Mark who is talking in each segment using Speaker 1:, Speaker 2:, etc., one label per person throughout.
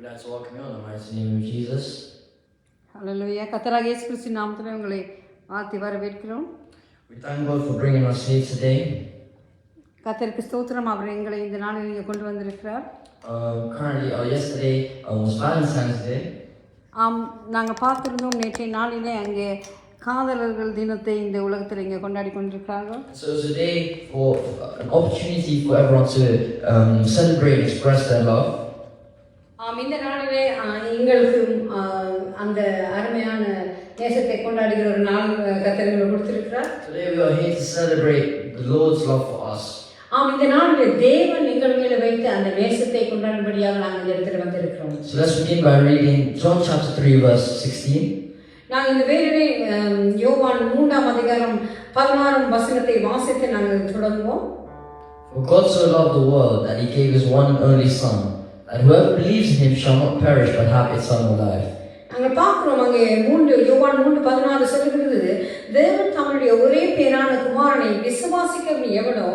Speaker 1: We'd like to welcome you in the mighty name of Jesus.
Speaker 2: Hallelujah. கர்த்தராகிய இயேசு கிறிஸ்துவின் நாமத்திலே உங்களை வாழ்த்தி வரவேற்கிறோம்.
Speaker 1: We thank God for bringing us here today.
Speaker 2: கர்த்தருக்கு ஸ்தோத்திரம். அவர் எங்களை இந்த நாளில் இங்கே கொண்டு வந்திருக்கிறார்.
Speaker 1: Yesterday was Valentine's Day.
Speaker 2: நாங்கள் பார்த்திருந்தோம் நேற்றைய நாளிலே அங்கே காதலர்கள் தினத்தை இந்த உலகத்தில் இங்கே கொண்டாடி கொண்டிருக்கிறாங்க.
Speaker 1: So it was a day for an opportunity for everyone to celebrate and express their love.
Speaker 2: இந்த நாளிலே எங்களுக்கு அந்த அருமையான நேசத்தை கொண்டாடுகிற ஒரு நாள் கர்த்தர் கொடுத்திருக்கிறார்.
Speaker 1: Today we are here to celebrate the Lord's love for us.
Speaker 2: இந்த நாளில் தேவன் எங்கள் மேல வைத்து அந்த நேசத்தை கொண்டாடும்படியாக நாங்கள் இந்த இடத்துல வந்திருக்கிறோம்.
Speaker 1: So let's begin by reading John chapter 3 verse 16.
Speaker 2: நாங்கள் இந்த வேளையிலே யோவான் 3ஆம் அதிகாரம் 16ஆம் வசனத்தை வாசித்து நாங்கள் தொடங்குவோம்.
Speaker 1: For God so loved the world that he gave his one and only son, that whoever believes in him shall not perish but have eternal life.
Speaker 2: நாங்கள் பார்க்கிறோம் அங்கே யோவான் 3:16 சொல்லுகிறது, தேவன் தம்முடைய ஒரே பேரான குமாரனை விசுவாசிக்கிறவன் எவனோ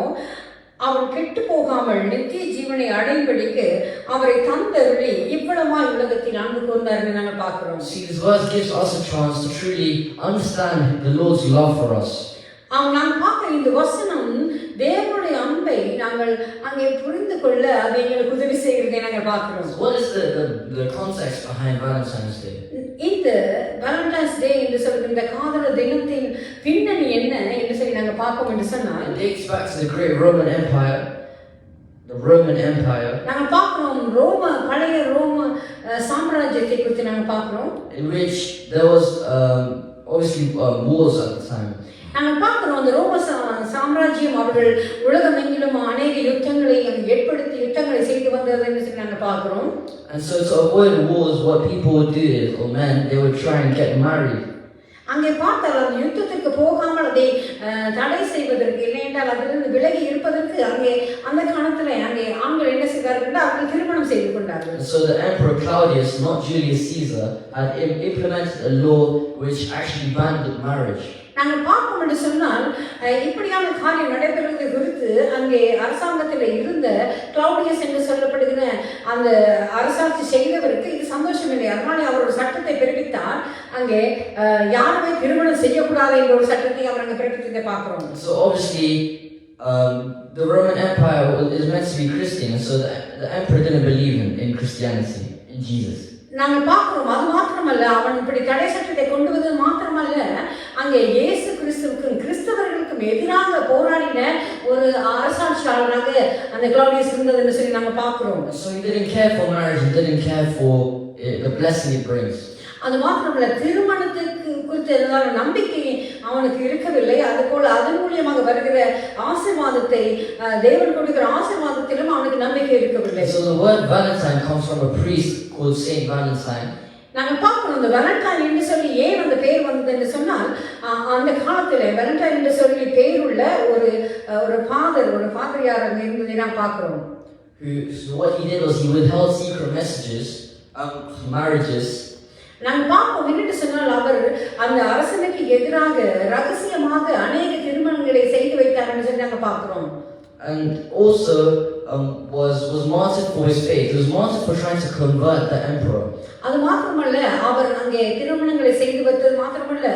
Speaker 2: அவன் கெட்டு போகாமல் நித்திய ஜீவனை அடையும்படிக்கு அவரை தந்தருளி இவ்வளவாய் உலகத்தில் அன்பு கூர்ந்தார்கள் நாங்கள் பார்க்கிறோம்.
Speaker 1: See, this verse gives us a chance to truly understand the Lord's love for us.
Speaker 2: நாங்கள் பார்க்கிற இந்த வசனம் தேவனுடைய அன்பை நாங்கள் அங்கே புரிந்து கொள்ள அது எங்களுக்கு உதவி செய்கிறதை நாங்கள் பார்க்கிறோம்.
Speaker 1: What is the context behind Valentine's Day?
Speaker 2: இந்த வேலண்டைன்ஸ் டே என்று சொல்கிற இந்த காதலர் தினத்தின் பின்னணி என்ன என்று சொல்லி நாங்கள் பார்ப்போம் என்று சொன்னால்,
Speaker 1: It dates back to the great Roman Empire. The Roman Empire.
Speaker 2: நாங்கள் பார்க்கிறோம் பழைய ரோம சாம்ராஜ்யத்தை குறித்து நாங்கள் பார்க்கிறோம்.
Speaker 1: In which there was obviously wars at the time.
Speaker 2: நாங்கள் பார்க்கிறோம் அந்த ரோம சாம்ராஜ்யம் அவர்கள் உலகமெங்கிலும் அநேக யுத்தங்களை யுத்தங்களை செய்து வந்தது என்று சொல்லி நாங்கள் பார்க்கிறோம்.
Speaker 1: And so to avoid wars, what people would do is, or men, they would try and get married.
Speaker 2: அங்கே பார்த்தால் அந்த யுத்தத்திற்கு போகாமல் அதை தடை செய்வதற்கு இல்லை என்றால் அதிலிருந்து விலகி இருப்பதற்கு அங்கே அந்த காலத்தில் அங்கே ஆண்கள் என்ன செய்தார்கள், அவர்கள் திருமணம் செய்து கொண்டார்கள்.
Speaker 1: So the Emperor Claudius, not Julius Caesar, had implemented a law which actually banned marriage.
Speaker 2: நாங்கள் பார்ப்போம் என்று சொன்னால் இப்படியான காரியம் நடைபெறுவதை குறித்து அங்கே அரசாங்கத்தில் இருந்த கிளவுடியஸ் என்று சொல்லப்படுகிற அந்த அரசாட்சி செய்தவருக்கு இது சந்தோஷம் இல்லை. அதனால அவர் ஒரு சட்டத்தை பிறப்பித்தார். அங்கே யாருமே திருமணம் செய்யக்கூடாது என்ற ஒரு சட்டத்தை அவர் அங்கே பிறப்பித்ததை பார்க்கிறோம்.
Speaker 1: So obviously the Roman Empire is meant to be Christian, and so the emperor didn't believe in Christianity, in Jesus.
Speaker 2: நாங்கள் பார்க்கிறோம் அது மாத்திரமல்ல, அவன் இப்படி தடை சட்டத்தை கொண்டு வந்தது மாத்திரமல்ல, அங்கே இயேசு கிறிஸ்துவுக்கும் கிறிஸ்தவர்களுக்கும் எதிராக போராடின ஒரு அரசாட்சியாளராக அந்த கிளவுடியஸ் இருந்தது என்று சொல்லி நாங்கள் பார்க்கிறோம்.
Speaker 1: So he didn't care for marriage, he didn't care for the blessing it brings.
Speaker 2: அது மாத்திரமல்ல, திருமணத்துக்கு குறித்த ஏதாவது நம்பிக்கை அவனுக்கு இருக்கவில்லை. அதுபோல அதன் மூலியமாக வருகிற ஆசீர்வாதத்தை தேவன் கொடுக்கிற ஆசீர்வாதத்திலும் அவனுக்கு நம்பிக்கை இருக்கவில்லை.
Speaker 1: So the word Valentine comes from a priest called Saint Valentine.
Speaker 2: நாங்கள் பார்க்கணும் இந்த வேலண்டைன் என்று சொல்லி ஏன் அந்த பேர் வந்தது என்று சொன்னால், அந்த காலத்தில் வேலண்டைன் என்று சொல்லி பேர் உள்ள ஒரு ஃபாதர் அங்கே இருந்ததை நான் பார்க்கிறோம்.
Speaker 1: So what he did was he withheld secret messages, marriages.
Speaker 2: நாங்கள் பார்ப்போம் என்னென்று சொன்னால், அவர் அந்த அரசனுக்கு எதிராக ரகசியமாக அநேக திருமணங்களை செய்து வைத்தார் என்று சொல்லி நாங்கள் பார்க்கிறோம்.
Speaker 1: And also was martyred for his faith. He was martyred for trying to convert the emperor.
Speaker 2: அது மாத்திரமல்ல, அவர் அங்கே திருமணங்களை செய்து வைத்தது மாத்திரமல்ல,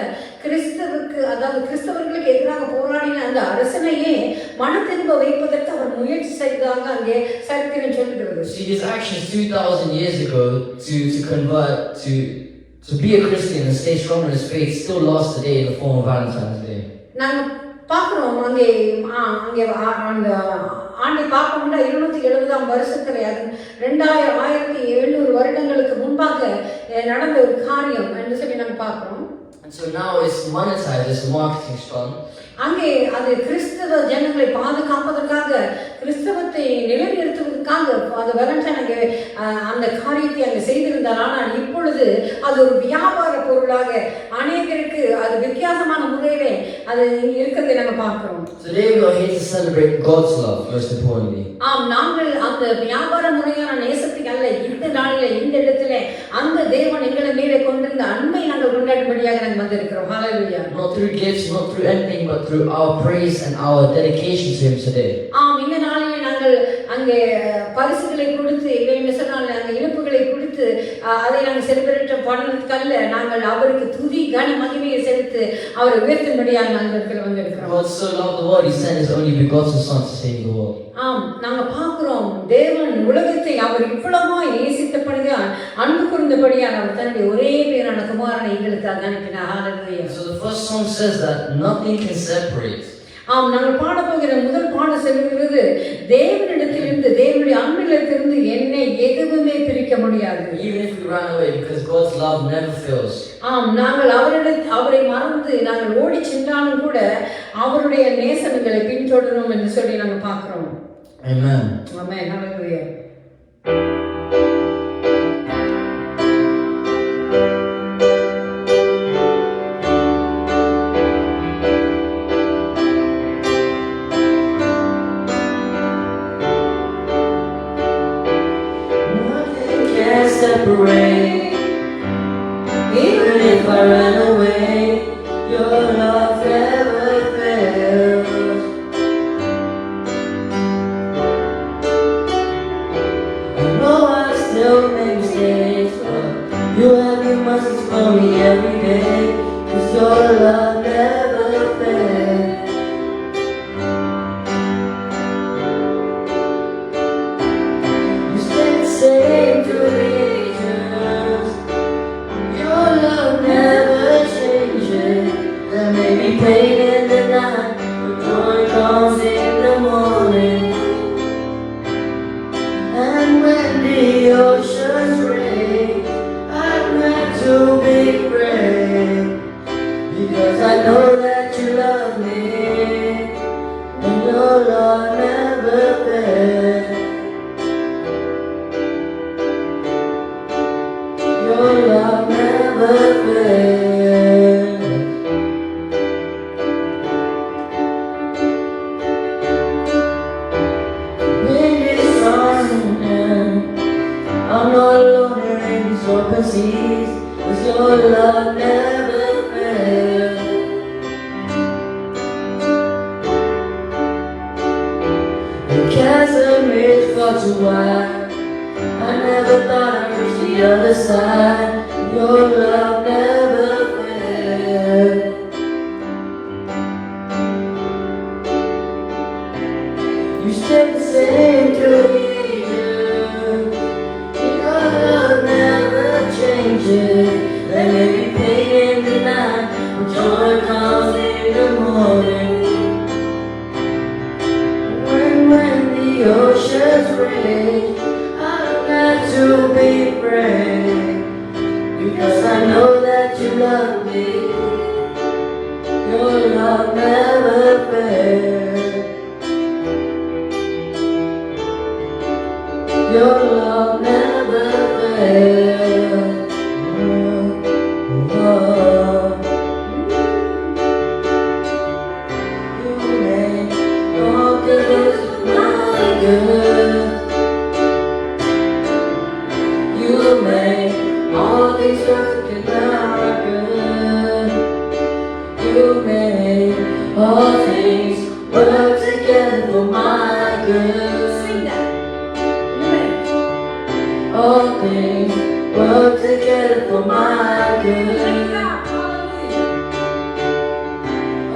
Speaker 2: கிறிஸ்தவர்களுக்கு எதிராக போராடின அந்த அரசனையே மன திரும்ப வைப்பதற்கு அவர் முயற்சி செய்ததாக அங்கே சரித்திரம் சொல்லுகிறது.
Speaker 1: See, his actions 2000 years ago to convert to be a Christian and stay strong in his faith still last today in the form of Valentine's Day.
Speaker 2: நாங்கள் பார்க்கிறோம் அங்கே அந்த ஆண்டை பார்க்கணும்னா 270ஆம் வருஷத்துல, அது 2700 வருடங்களுக்கு முன்பாக நடந்த ஒரு காரியம் என்று சொல்லி நாங்கள் பார்க்கிறோம்.
Speaker 1: And so now it's monetized as a marketing stunt.
Speaker 2: அங்கே அது கிறிஸ்தவ ஜனங்களை பாதுகாப்பதற்காக, கிறிஸ்தவத்தை நிலைநிறுத்துவதற்காக அந்த வேலண்டைன் அங்கே அந்த காரியத்தை அங்கே செய்திருந்தார். ஆனால் இப்பொழுது அது ஒரு வியாபார பொருளாக அநேகருக்கு அது வித்தியாசமான முறையிலே அது இருக்கிறதை நம்ம பார்க்கிறோம்.
Speaker 1: Today we are here to celebrate God's love, most importantly.
Speaker 2: நாங்கள் அந்த வியாபார முறையான நேசத்தை அல்ல, இந்த நாளிலே இந்த இடத்துல அந்த தேவன் எங்களை மேலே கொண்டிருந்த அன்பை நாங்கள் கொண்டாடும்படியாக நாங்கள் வந்திருக்கிறோம். ஹல்லேலூயா.
Speaker 1: Not through gifts, not through anything, but through our praise and our dedication to him today.
Speaker 2: இந்த நாளிலே நாங்கள் அங்கே பரிசுகளை கொடுத்து இல்லை என்று சொன்னால் அங்கே இனிப்புகளை கொடுத்து அதை நாங்கள் செலிபிரேட் பண்ணதுக்கல்ல, நாங்கள் அவருக்கு துதி கன மகிமையை செலுத்து அவரை உயர்த்தும்படியாக நாங்கள் இடத்துல வந்திருக்கிறோம்.
Speaker 1: God so loved the world, He sent His only begotten Son to save the world.
Speaker 2: ஆம், நாங்க பார்க்கிறோம் தேவன் உலகத்தை அவர் இவ்வளவாய் நேசித்தபடியால் அன்பு கூர்ந்தபடியால் அவர் தன்னுடைய ஒரே பேரான குமாரனை எங்களுக்காக அனுப்பினார். ஹalleluya.
Speaker 1: So the first song says that nothing can separate.
Speaker 2: ஆம், நாங்கள் பாடப்போகிற முதல் பாடம் சொல்லுகிறது, தேவனிடத்திலிருந்து தேவனுடைய அன்பிலிருந்து என்னை எதுவுமே பிரிக்க முடியாது.
Speaker 1: Even if we run away, because God's love never fails.
Speaker 2: ஆம், நாங்கள் அவரை மறந்து நாங்கள் ஓடி சென்றாலும் கூட அவருடைய நேசங்களை பின்தொடரும் என்று சொல்லி நாங்கள் பார்க்கிறோம்.
Speaker 1: Amen.
Speaker 2: Amen. Hallelujah.
Speaker 1: Separate, even if I run away, your love never fails. I know I still make mistakes, but you have your mercy for me every day, 'cause your love never fails. You stay the same through the pain in the night, but joy comes in the morning. And when the oceans rage, I'm not too big brave, because I know that you love me, and your love never fails. Your love never fails. I'm not alone in these open seas, 'cause your love never fails. The chasm is far too wide, I never thought I'd reach the other side. Your love never fails. You stay the same through the there may be pain in the night, but joy comes in the morning. When the oceans rage, I don't have to be afraid, because I know that you love me. Your love never fails. Your love never fails. All things work together for my good.
Speaker 2: Sing that.
Speaker 1: All things work together for my good.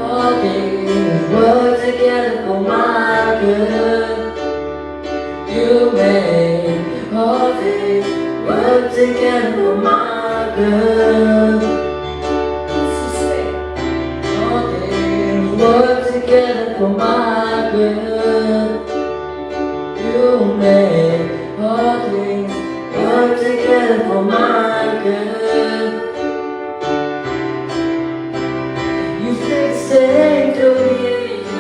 Speaker 1: All things work together for my good. You make all things work together for my good. Work together for my good. You make all things work together for my good. You stay the same through the ages.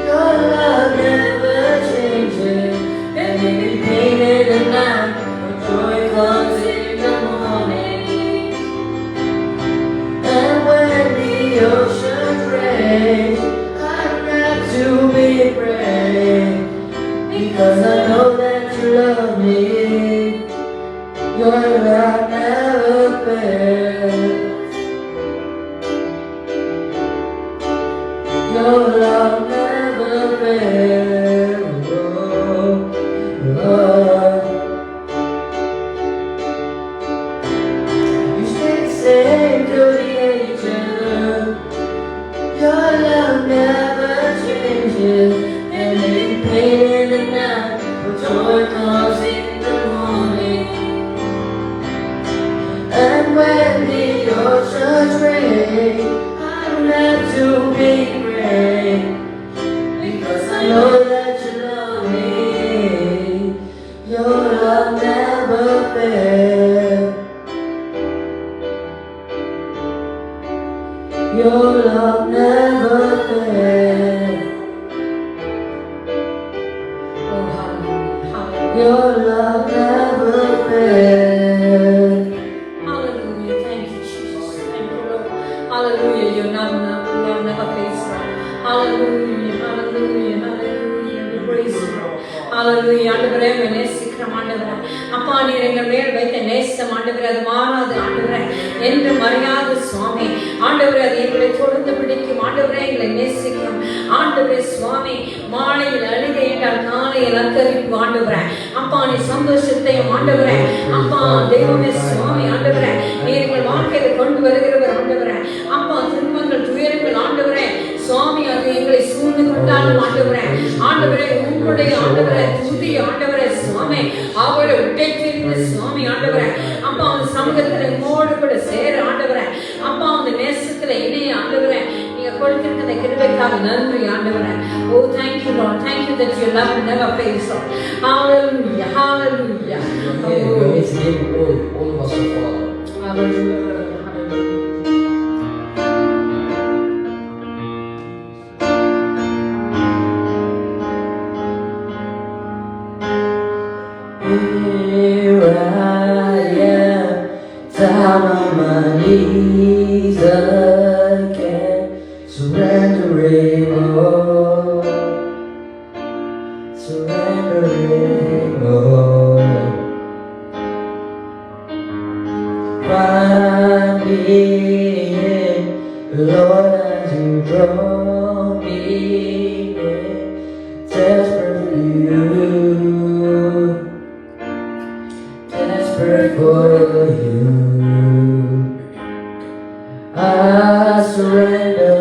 Speaker 1: Your love never changes. There may be pain in the night, but joy comes in the morning. And when the oceans rage, I'm not to be afraid, because I know that you love me. Your love never fails. Your love never fails. night, but joy comes in the morning. And when the oceans rage, I don't have to be afraid, because I know that you love me. Your love never fails. Your love never fails.
Speaker 2: Oh, hallelujah, hallelujah.
Speaker 1: Your love never fails.
Speaker 2: Hallelujah. Thank you, Jesus. Thank you, Lord. Hallelujah. Your love never fails, Lord. Hallelujah. Hallelujah. Hallelujah. We praise you, Lord. Hallelujah. ஆண்டவரே, உம்மை நேசிக்கிறோம் ஆண்டவரே. அப்பா, நீர் எங்கள் மேல் வைத்த நேசம் ஆண்டவரே, அது மாறாது ஆண்டவரே, என்று மறையாது சுவாமி. ஆண்டவரே, அது எங்களை தொடர்ந்து பிடிக்கும் ஆண்டவரே, எங்களை நேசிக்கும் ஆண்டவரே சுவாமி. மாலையில் அழுகை என்றால் காலையில் அக்கறிப்பு ஆண்டவரே. அப்பா, நீ சந்தோஷத்தையும் ஆண்டவரே, அப்பா தெய்வமே சுவாமி ஆண்டவரே, நீர் எங்கள் வாழ்க்கையில கொண்டு வருகிறவர் ஆண்டவரே. அப்பா, துன்பங்கள் துயரங்கள் ஆண்டவரே சுவாமி, அது எங்களை சூழ்ந்து கொண்டாலும் ஆண்டவரே, ஆண்டவரே உங்களுடைய ஆண்டவரே துதி ஆண்டவரே சுவாமி, அவரை உடைத்திருந்த சுவாமி ஆண்டவரே. அப்பா, அந்த சமூகத்துல உங்களோடு கூட சேர ஆண்டவரே. அப்பா, அந்த நேசத்துல இணைய ஆண்டவரே, நீங்க கொடுத்திருக்கிற அந்த கிருபைக்காக நன்றி ஆண்டவரே. Oh, thank you, Lord. Thank you that your love never fails, Lord. Hallelujah, hallelujah.
Speaker 3: We need to give all of us a Father.
Speaker 2: Hallelujah.
Speaker 1: Here I am, down on my knees again, surrendering all, surrendering all. Find me in, Lord, as you draw me in, desperate for you. Desperate for you, I surrender,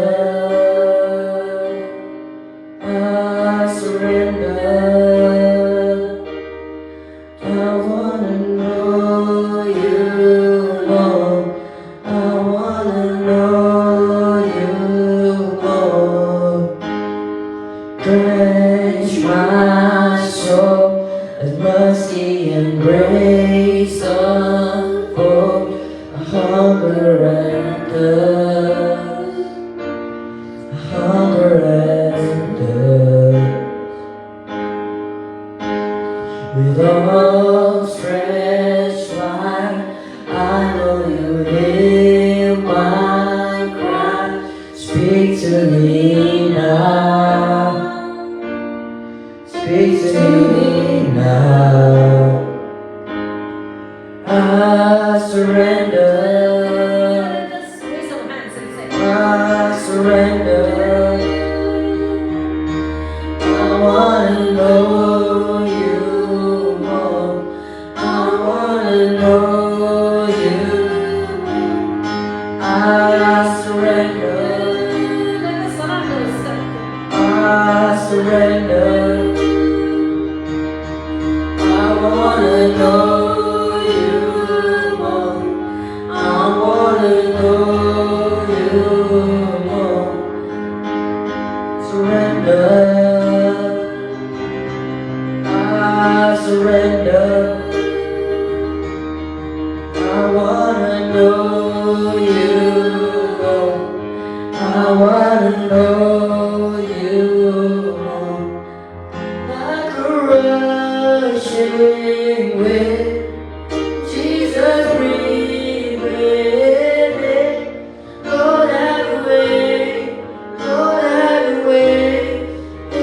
Speaker 1: I surrender. I wanna know you more, I wanna know you more. Drench my soul with mercy and grace unfold, a hunger and thirst, a hunger and thirst. With outstretched line, I know you hear my cry. Speak to me now, speak to me now. I surrender,
Speaker 2: Just raise our hands and say,
Speaker 1: I surrender. I wanna know you more, I wanna know you. I surrender,
Speaker 2: let us surrender ourselves.
Speaker 1: I surrender. I wanna know you more, I wanna know you more. Surrender, I surrender. I wanna know you more, I wanna know you more. Like a rushing wind, Jesus breathe within me. Lord, have your way, Lord, have your way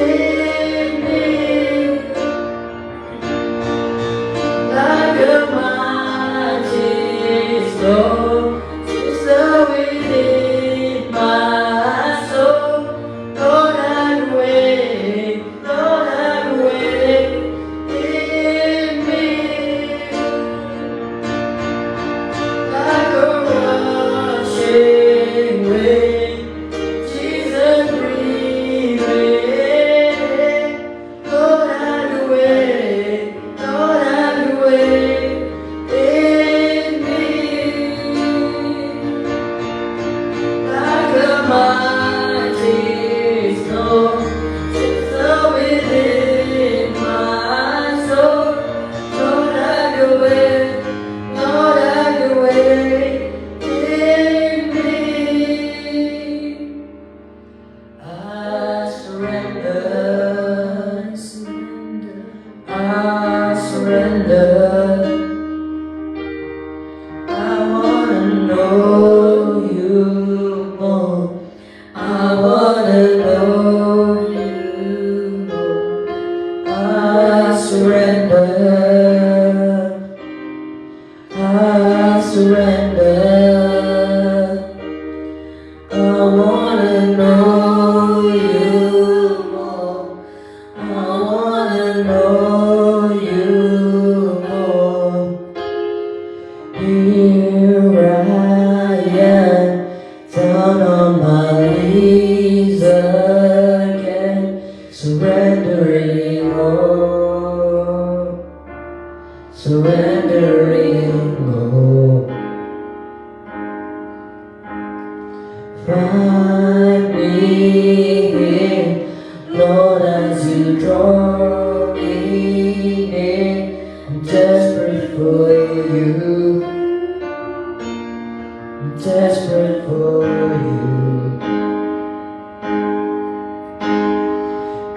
Speaker 1: in me. Like a mighty storm, stir within my soul. Lord, have your way, Lord, have your way in me. I surrender. I wanna know you more. I wanna know you more. I surrender. I surrender. I wanna know you more. I wanna know you more. Here I am, down on my knees again, surrendering all, surrendering all. Find me here, Lord, as you draw me near. I'm desperate for you. I'm desperate for you.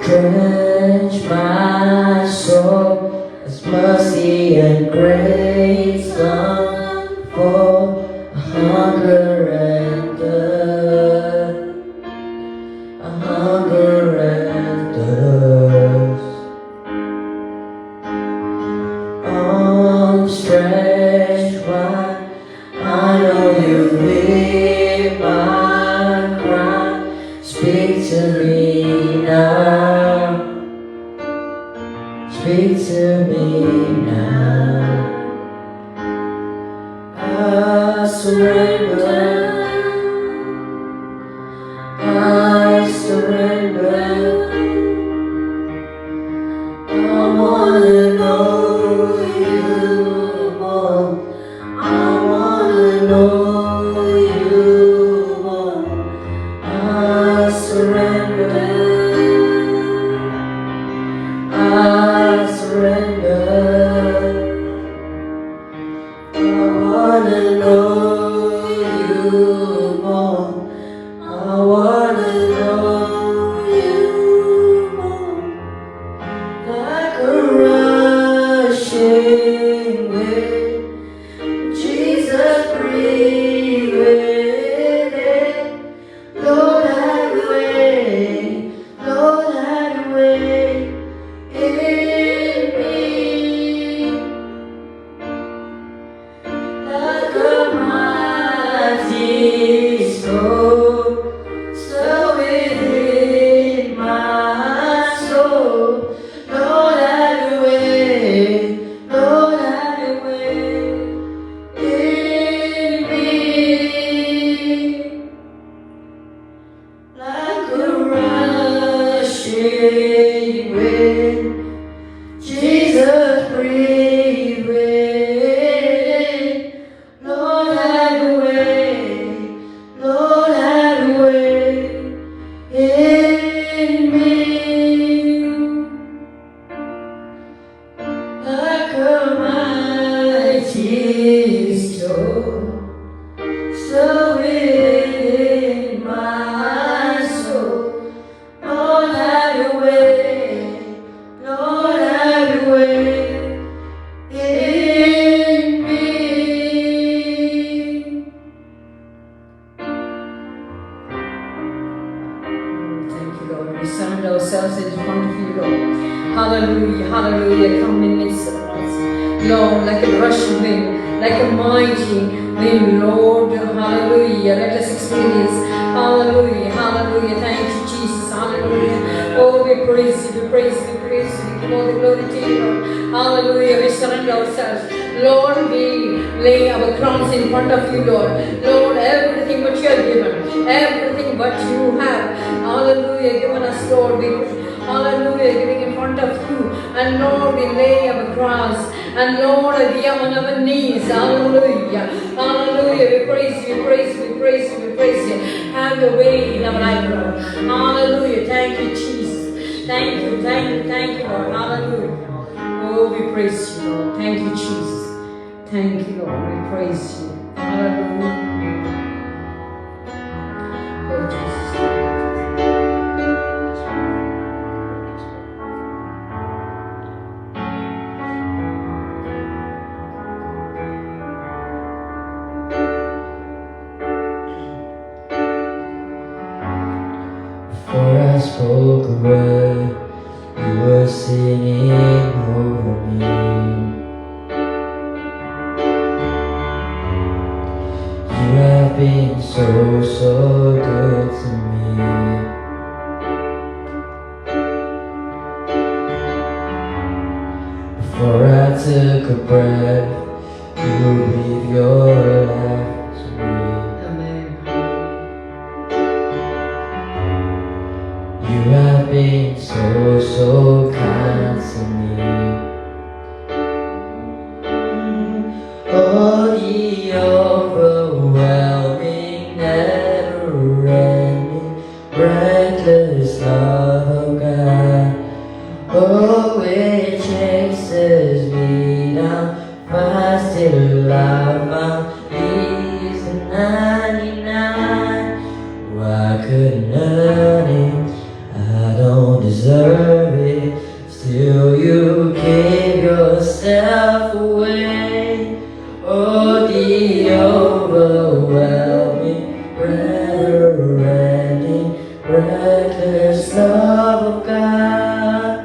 Speaker 1: Drench my soul as mercy and grace unfold. A hunger and thirst, a hunger and thirst. Arms stretched wide, I know you hear my cry. Speak to me now, speak to me now. I surrender, I surrender. I wanna know you more. I wanna know you more. I surrender. I surrender. I wanna know you more. I wanna know you more. Like a rushing wind, Jesus, breathe within. Lord, have your way. Lord, have your way in me. Like a mighty storm, stir within my soul. Lord, have your way. Lord, have your way in me. Like a rushing wind, Jesus, breathe within. Lord, have your way. Lord, have your way in me. Like a mighty storm, stir within my soul. Lord, have your way. Lord, have your way in me.
Speaker 2: Thank you, Lord. We surrender ourselves in front of you, Lord. Hallelujah, hallelujah. Come in midst of us. Lord, like a rushing wind, like a mighty wind, Lord. Hallelujah. Let us experience. Hallelujah, hallelujah. Thank you, Jesus. Hallelujah. Oh, we praise you, we praise you, we praise you. We give all the glory to you, Lord. Hallelujah. We surrender ourselves. Lord, we lay our crowns in front of you, Lord. Lord, everything what you have given, everything what you have, hallelujah, given us, Lord. We, hallelujah, giving in front of you. And Lord, we lay our crowns. And Lord, we are on our knees. Hallelujah. Hallelujah. We praise you, we praise you, we praise you, we praise you. Have your way in our life, Lord. Hallelujah. Thank you, Jesus. Thank you, thank you, thank you, Lord. Hallelujah. Oh, we praise you, Lord. Thank you, Jesus. Thank you, Lord. We praise you. Hallelujah. Oh, Jesus.
Speaker 3: Before I took a breath, you breathed your life to me.
Speaker 2: Amen.
Speaker 3: You have been so, so kind to me. Oh, the overwhelming, never-ending, reckless love of God. Oh, it chases me down, fast till I found peace in 99. Oh, I couldn't earn it, I don't deserve it, still you gave yourself away. Oh, the overwhelming, never-ending, reckless love of God.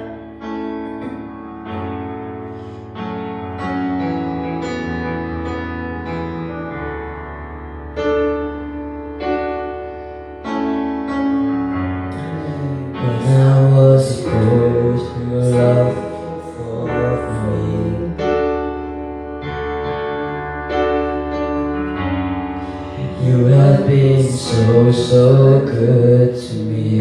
Speaker 3: When I was supposed to love for me, you have been so, so good to me.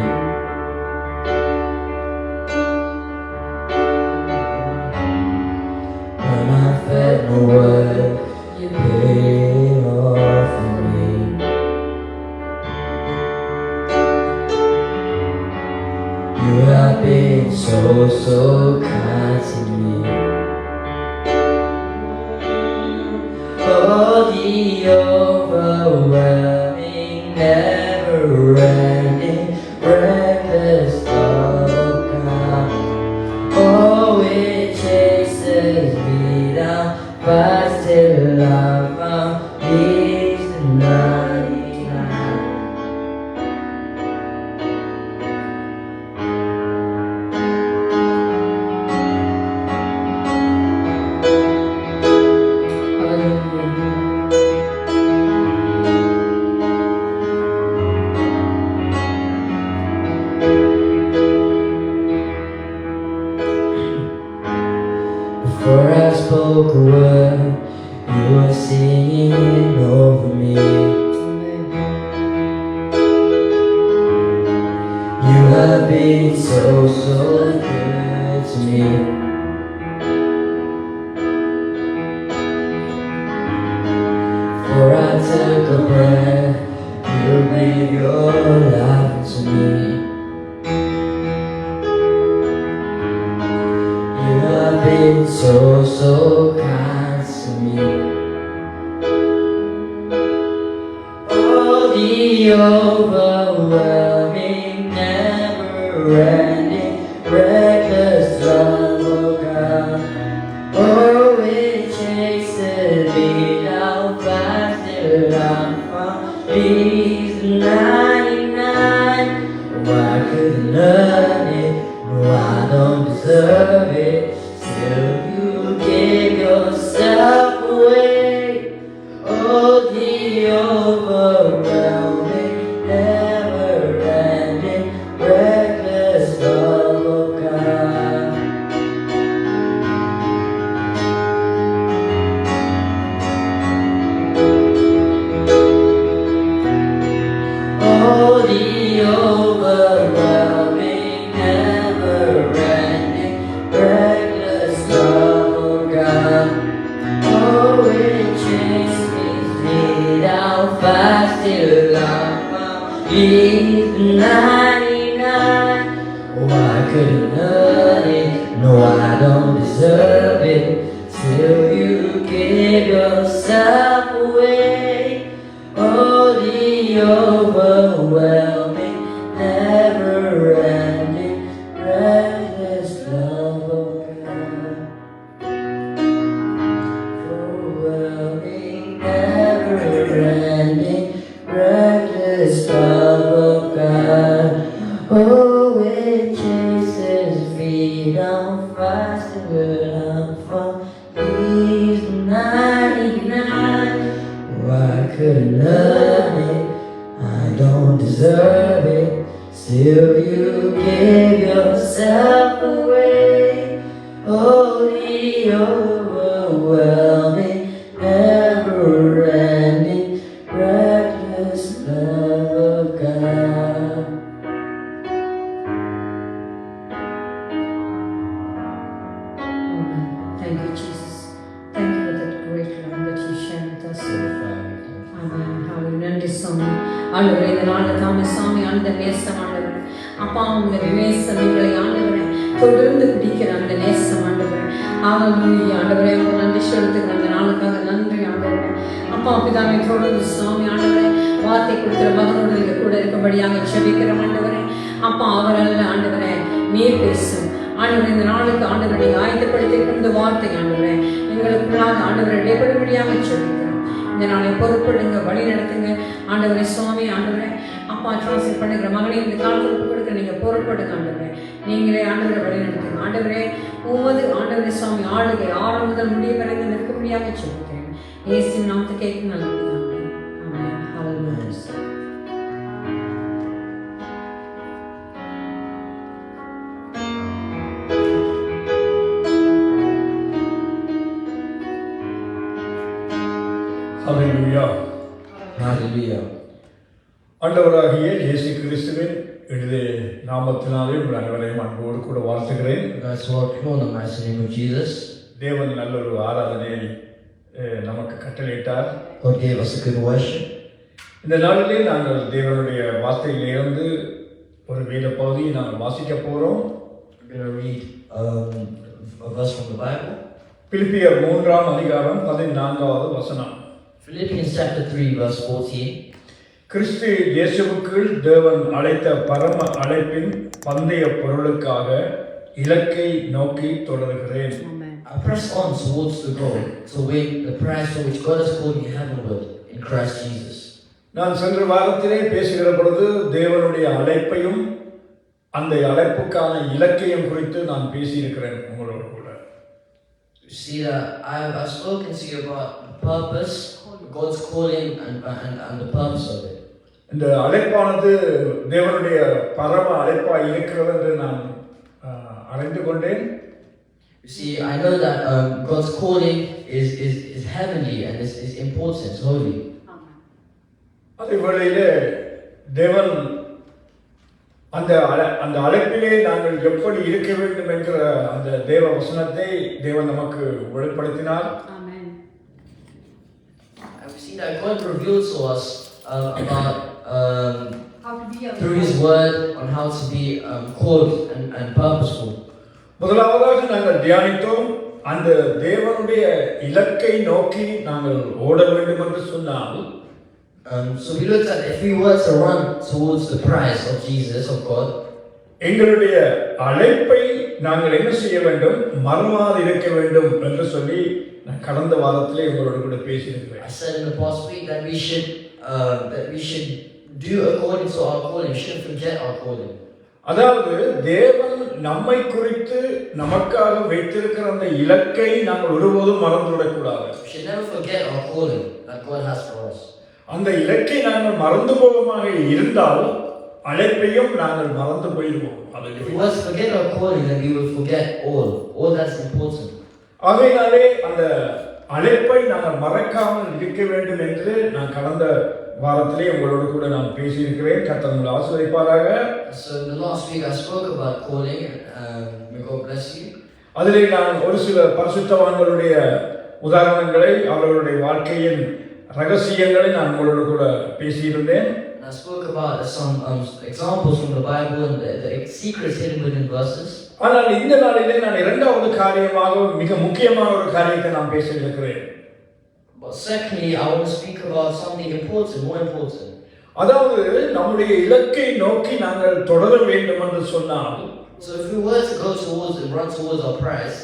Speaker 3: When I felt no worth, you paid all for me. You have been so, so kind to me. Oh, the overwhelming, never-ending, reckless love of God. Oh, it chases me down, fast till I found peace in 99. Before I spoke a word, you were singing over me. You have been so, so good to me. Before I took a breath, you breathed your life into me. You have been so, so kind to me. Oh, the overwhelming, never-ending, reckless love of God. Oh, it chases me down, fast till I found peace in 99. Oh, I couldn't earn it, no, I don't deserve it, still you gave yourself away. Oh, the overwhelming, never-ending, reckless love of God. Oh, the overwhelming, never-ending, reckless love of God. Oh, it chases me down, fast till I found peace in 99. Oh, I couldn't earn it, no, I don't deserve it, still you gave yourself away. Oh, the overwhelming, never-ending, reckless love of God. Overwhelming, never-ending, reckless love of God. Oh, it chases me down, fast till I'm found peace in 99. Oh, I couldn't earn it, I don't deserve it, still you gave yourself away. holy, overwhelming, never-ending, reckless love of God.
Speaker 2: Amen. Thank you, Jesus. Thank you for that great love that you shared with us. Amen. Hallelujah. நன்றி சுவாமி. ஆண்டவரே, இந்த நாளில் தாமே சாமி அந்த நேசம் ஆண்டவரே, அப்பா உங்க நேசம் எங்களை ஆண்டவரே தொடர்ந்து பிடிக்கிற அந்த நேசம் ஆண்டவரே. ஹalleluya. ஆண்டவரே, உங்களுக்கு நன்றி செலுத்துகிறேன் அந்த நாளுக்காக. நன்றி ஆண்டவரே. அப்பா பிதாவே, தொடர்ந்து சுவாமி ஆண்டவரே வார்த்தை கொடுக்கிற மகனோடு நீங்க கூட இருக்கும்படியாக ஜெபிக்கிறோம் ஆண்டவரே. அப்பா அவரல்ல ஆண்டவரே, நீர் பேசும் ஆண்டவரே. இந்த நாளுக்கு ஆண்டவரை நீங்க ஆயத்தப்படுத்தி கொண்ட வார்த்தை ஆண்டவரே எங்களுக்குள்ளாக ஆண்டவரை இடைப்படும்படியாக ஜெபிக்கிறோம். இந்த நாளை பொறுப்படுங்க, வழி நடத்துங்க ஆண்டவரே. சுவாமி ஆண்டவரே, அப்பா டிரான்ஸ்ஃபர் பண்ணுகிற மகனை இந்த காலத்தில் கொடுக்க நீங்க பொறுப்படுங்க ஆண்டவரே. நீங்களே ஆண்டவரை வழி நடத்துங்க ஆண்டவரே. உமது ஆண்டவரே சுவாமி ஆளுகை ஆரம்பம் முதல் முடிய வரைந்து நிற்கும்படியாக ஜெபிக்கிறேன். இயேசுவின் நாமத்தை கேட்கும் நல்ல பிதாவே. ஆமென். ஹalleluya.
Speaker 4: ஹல்லேலூயா.
Speaker 3: Hallelujah.
Speaker 4: ஆண்டவராகிய இயேசு கிறிஸ்துவின் இனிதே நாமத்தினாலே உங்கள் அனைவரையும் அன்போடு கூட வாழ்த்துகிறேன்.
Speaker 3: God's welcome in the mighty name of Jesus.
Speaker 4: தேவன் நல்ல ஒரு ஆராதனையை நமக்கு கட்டளையிட்டார்.
Speaker 3: God gave us a good worship.
Speaker 4: இந்த நாளிலே நாங்கள் தேவனுடைய வார்த்தையிலிருந்து ஒரு வேத பகுதியை நாங்கள் வாசிக்க போகிறோம்.
Speaker 3: We're going to read a verse from the Bible.
Speaker 4: பிலிப்பியர் 3:14 வசனம்.
Speaker 3: Philippians chapter 3 verse 14.
Speaker 4: கிறிஸ்து இயேசுவுக்குள் தேவன் அழைத்த பரம அழைப்பின் பந்தய பொருளுக்காக இலக்கை நோக்கி தொடர்கிறேன்.
Speaker 3: I press on towards the goal to win the prize for which God has called me heavenward in Christ Jesus.
Speaker 4: நான் சென்ற வாரத்திலே பேசுகிற பொழுது தேவனுடைய அழைப்பையும் அந்த அழைப்புக்கான இலக்கையும் குறித்து நான் பேசியிருக்கிறேன் உங்களோடு கூட.
Speaker 3: You see that I've spoken to you about the purpose, God's calling and the purpose of it.
Speaker 4: இந்த அழைப்பானது தேவனுடைய பரம அழைப்பாக இருக்கிறது என்று நான் அறிந்து கொண்டேன்.
Speaker 3: You see, I know that God's calling is heavenly and is important, it's holy.
Speaker 4: அதே வேளையிலே தேவன் அந்த அழைப்பிலே நாங்கள் எப்படி இருக்க வேண்டும் என்கிற அந்த தேவ வசனத்தை தேவன் நமக்கு வெளிப்படுத்தினார்.
Speaker 3: And we see that God revealed to us about through His Word on how to be called and purposeful.
Speaker 4: முதலாவதாக நாங்கள் தியானித்தோம், அந்த தேவனுடைய இலக்கை நோக்கி நாங்கள் ஓட வேண்டும் என்று சொன்னால்,
Speaker 3: so we looked at if we were to run towards the prize of Jesus, of God,
Speaker 4: எங்களுடைய அழைப்பை நாங்கள் என்ன செய்ய வேண்டும், மறவாது இருக்க வேண்டும் என்று சொல்லி நான் கடந்த வாரத்திலே உங்களோடு கூட பேசியிருக்கிறேன்.
Speaker 3: I said in the past week that we should do according to our calling. We shouldn't forget our calling.
Speaker 4: அதாவது தேவன் நம்மை குறித்து நமக்காக வைத்திருக்கிற அந்த இலக்கை நாங்கள் ஒருபோதும் மறந்துவிடக்கூடாது.
Speaker 3: We should never forget our calling that God has for us.
Speaker 4: அந்த இலக்கை நாங்கள் மறந்து போகமாக இருந்தால் அழைப்பையும் நாங்கள் மறந்து போயிடுவோம்.
Speaker 3: If we were to forget our calling, then we would forget all that's important.
Speaker 4: ஆகையினாலே அந்த அழைப்பை நாங்கள் மறக்காமல் இருக்க வேண்டும் என்று நான் கடந்த வாரத்திலே உங்களோடு கூட நான் பேசியிருக்கிறேன். கர்த்தர் உங்களை ஆசீர்வதிப்பாராக.
Speaker 3: So in the last week I spoke about calling, may God bless you.
Speaker 4: அதிலே நான் ஒரு சில பரிசுத்தவான்களுடைய உதாரணங்களை, அவர்களுடைய வாழ்க்கையின் ரகசியங்களை நான் உங்களோடு கூட பேசியிருந்தேன்.
Speaker 3: I spoke about some examples from the Bible and the secrets hidden within verses.
Speaker 4: ஆனால் இந்த நாளிலே நான் இரண்டாவது காரியமாக மிக முக்கியமான ஒரு காரியத்தை நான் பேச இருக்கிறேன்.
Speaker 3: But secondly, I want to speak about something important, more important.
Speaker 4: அதாவது நம்முடைய இலக்கை நோக்கி நாங்கள் தொடர வேண்டும் என்று சொன்னால்,
Speaker 3: So if we were to go towards and run towards our prize,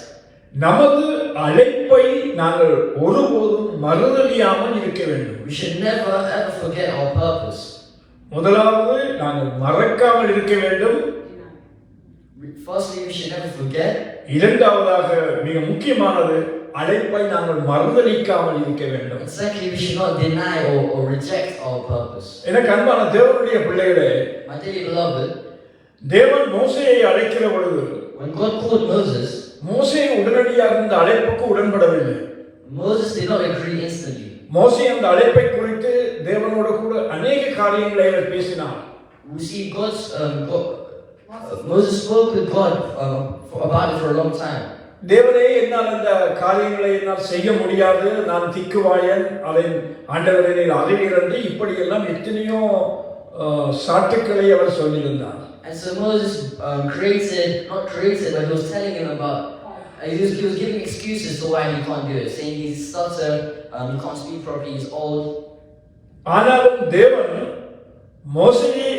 Speaker 4: நமது அழைப்பை நாங்கள் ஒருபோதும் மறந்தடியாமல் இருக்க வேண்டும்.
Speaker 3: we should never ever forget our purpose.
Speaker 4: முதலாவது நாங்கள் மறக்காமல் இருக்க வேண்டும்.
Speaker 3: Firstly, we should never forget.
Speaker 4: இரண்டாவதாக மிக முக்கியமானது, அழைப்பை நாங்கள் மறந்தடிக்காமல் இருக்க வேண்டும்.
Speaker 3: And secondly, we should not deny or reject our purpose.
Speaker 4: எனக்கு அன்பான தேவனுடைய பிள்ளைகளே,
Speaker 3: My dearly beloved,
Speaker 4: தேவன் மோசேயை அழைக்கிற பொழுது,
Speaker 3: when God called Moses,
Speaker 4: மோசே உடனடியாக இந்த அழைப்புக்கு உடன்படவில்லை.
Speaker 3: Moses did not agree instantly.
Speaker 4: மோசே அந்த அழைப்பை குறித்து தேவனோடு கூட அநேக காரியங்களை அவர் பேசினார்.
Speaker 3: We see Moses spoke with God about it for a long time.
Speaker 4: தேவனே, என்னால் இந்த காரியங்களை என்னால் செய்ய முடியாது, நான் திக்குவாயன், அதை ஆண்டவரே அறிவீர் என்று இப்படியெல்லாம் எத்தனையோ சாட்டுக்களை அவர் சொல்லியிருந்தார்.
Speaker 3: And so Moses not created, but he was telling him about, he was giving excuses to why he can't do it, saying he's stutter, he can't speak properly, he's old.
Speaker 4: ஆனாலும் தேவன் மோசேயை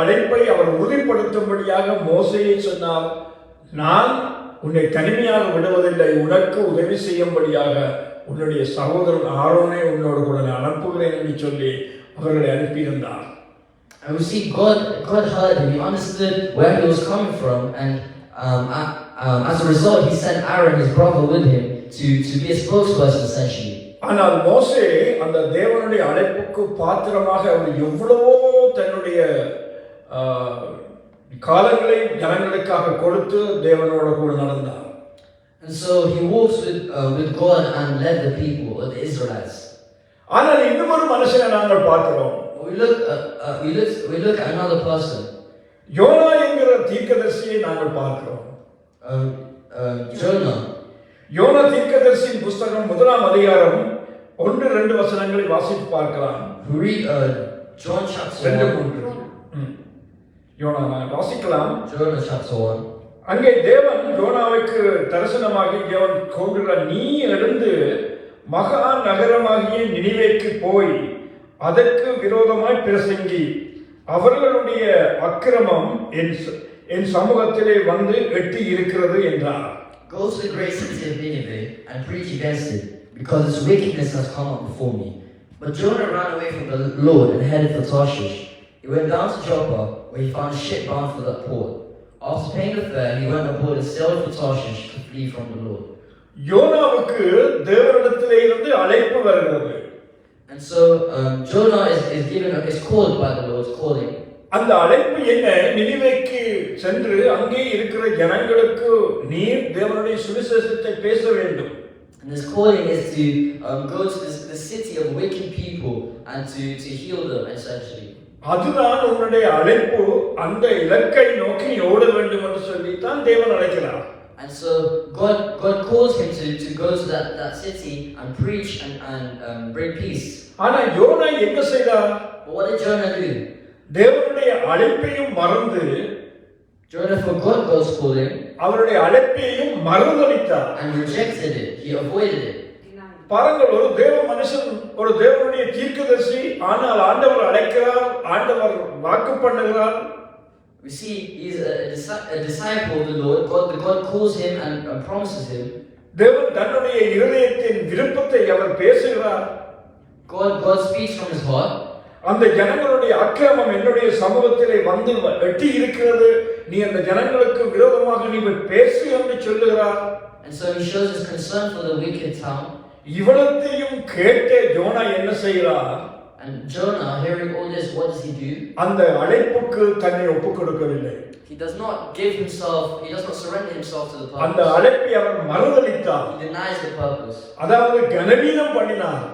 Speaker 4: அழைப்பை அவர் உறுதிப்படுத்தும்படியாக மோசேயை சொன்னார், நான் உன்னை தனிமையாக விடுவதில்லை, உனக்கு உதவி செய்யும்படியாக உன்னுடைய சகோதரன் ஆரோனை உன்னோடு கூட அனுப்புகிறேன் என்று சொல்லி அவர்களை அனுப்பியிருந்தார்.
Speaker 3: And we see God heard him, he understood where he was coming from, and as a result he sent Aaron, his brother, with him to be a spokesperson essentially.
Speaker 4: ஆனால் மோசே அந்த தேவனுடைய அழைப்புக்கு பாத்திரமாக அவர் எவ்வளவோ தன்னுடைய காலங்களை ஜனங்களுக்காக கொடுத்து தேவனோடு கூட நடந்தார்.
Speaker 3: And so he walks with God and led the people, the Israelites.
Speaker 4: ஆனால் இன்னும் ஒரு மனுஷனை நாங்கள் பார்க்கிறோம்.
Speaker 3: We look at another person.
Speaker 4: யோனா என்கிற தீர்க்கதரிசியை நாங்கள் பார்க்கிறோம்.
Speaker 3: Jonah.
Speaker 4: யோனா தீர்க்கதரிசியின் புத்தகம் 1ஆம் அதிகாரம் 1-2 வசனங்களை வாசித்து பார்க்கலாம்.
Speaker 3: Read John chapter 1.
Speaker 4: யோனா வாசிக்கலாம்.
Speaker 3: Jonah chapter 1.
Speaker 4: அங்கே தேவன் யோனாவுக்கு தரிசனமாகி தேவன் கூறுகிறார், நீ எழுந்து மகா நகரமாகிய நினிவேக்கு போய் அதற்கு விரோதமாய் பிரசங்கி, அவர்களுடைய அக்கிரமம் என் சமூகத்திலே வந்து எட்டி இருக்கிறது என்றார்.
Speaker 3: Go to the great city of Nineveh and preach against it, because its wickedness has come up before me. But Jonah ran away from the Lord and headed for Tarshish. He went down to Joppa, where he found a ship bound for that port. After paying the fare, he went aboard and sailed for Tarshish to flee from the Lord.
Speaker 4: யோனாவுக்கு தேவனிடத்திலே இருந்து அழைப்பு வருகிறது.
Speaker 3: And so Jonah is called by the Lord's calling.
Speaker 4: அந்த அழைப்பு என்ன? நினிவேக்கு சென்று அங்கே இருக்கிற ஜனங்களுக்கு நீர் தேவனுடைய சுவிசேஷத்தை பேச வேண்டும்.
Speaker 3: And this calling is to go to the city of wicked people and to heal them essentially.
Speaker 4: அதுதான் உன்னுடைய அழைப்பு. அந்த இலக்கை நோக்கி ஓட வேண்டும் என்று சொல்லித்தான் தேவன் அழைக்கிறார்.
Speaker 3: And so God calls him to go to that city and preach and bring peace.
Speaker 4: ஆனா யோனா என்ன செய்தார்?
Speaker 3: But what did Jonah do?
Speaker 4: தேவனுடைய அழைப்பையும் மறந்து,
Speaker 3: Jonah forgot God's calling
Speaker 4: அவருடைய அழைப்பையும் மறுதலித்தார்.
Speaker 3: and rejected it. He avoided it.
Speaker 4: பாருங்கள், ஒரு தேவ மனுஷன், ஒரு தேவனுடைய தீர்க்கதரிசி, ஆனால் ஆண்டவர் அழைக்கிறார், ஆண்டவர் வாக்கு பண்ணுகிறார்.
Speaker 3: We see he's a disciple of the Lord. God calls him and promises him.
Speaker 4: தேவன் தன்னுடைய இருதயத்தின் விருப்பத்தை அவர் பேசுகிறார்.
Speaker 3: God speaks from his heart.
Speaker 4: அந்த ஜனங்களுடைய அக்கிரமம் என்னுடைய சமூகத்திலே வந்து எட்டி இருக்கிறது, நீ அந்த ஜனங்களுக்கு விரோதமாக நீ பேசு என்று சொல்லுகிறார்.
Speaker 3: And so he shows his concern for the wicked town.
Speaker 4: இவ்வளத்தையும் கேட்ட யோனா என்ன செய்கிறார்?
Speaker 3: And Jonah, hearing all this, what does he do?
Speaker 4: அந்த அழைப்புக்கு தன்னை ஒப்புக் கொடுக்கவில்லை.
Speaker 3: He does not surrender himself to the
Speaker 4: அந்த
Speaker 3: purpose.
Speaker 4: அழைப்பை அவர் மறுதலித்தார்.
Speaker 3: He denies the purpose.
Speaker 4: அதாவது கனவீனம் பண்ணினார்.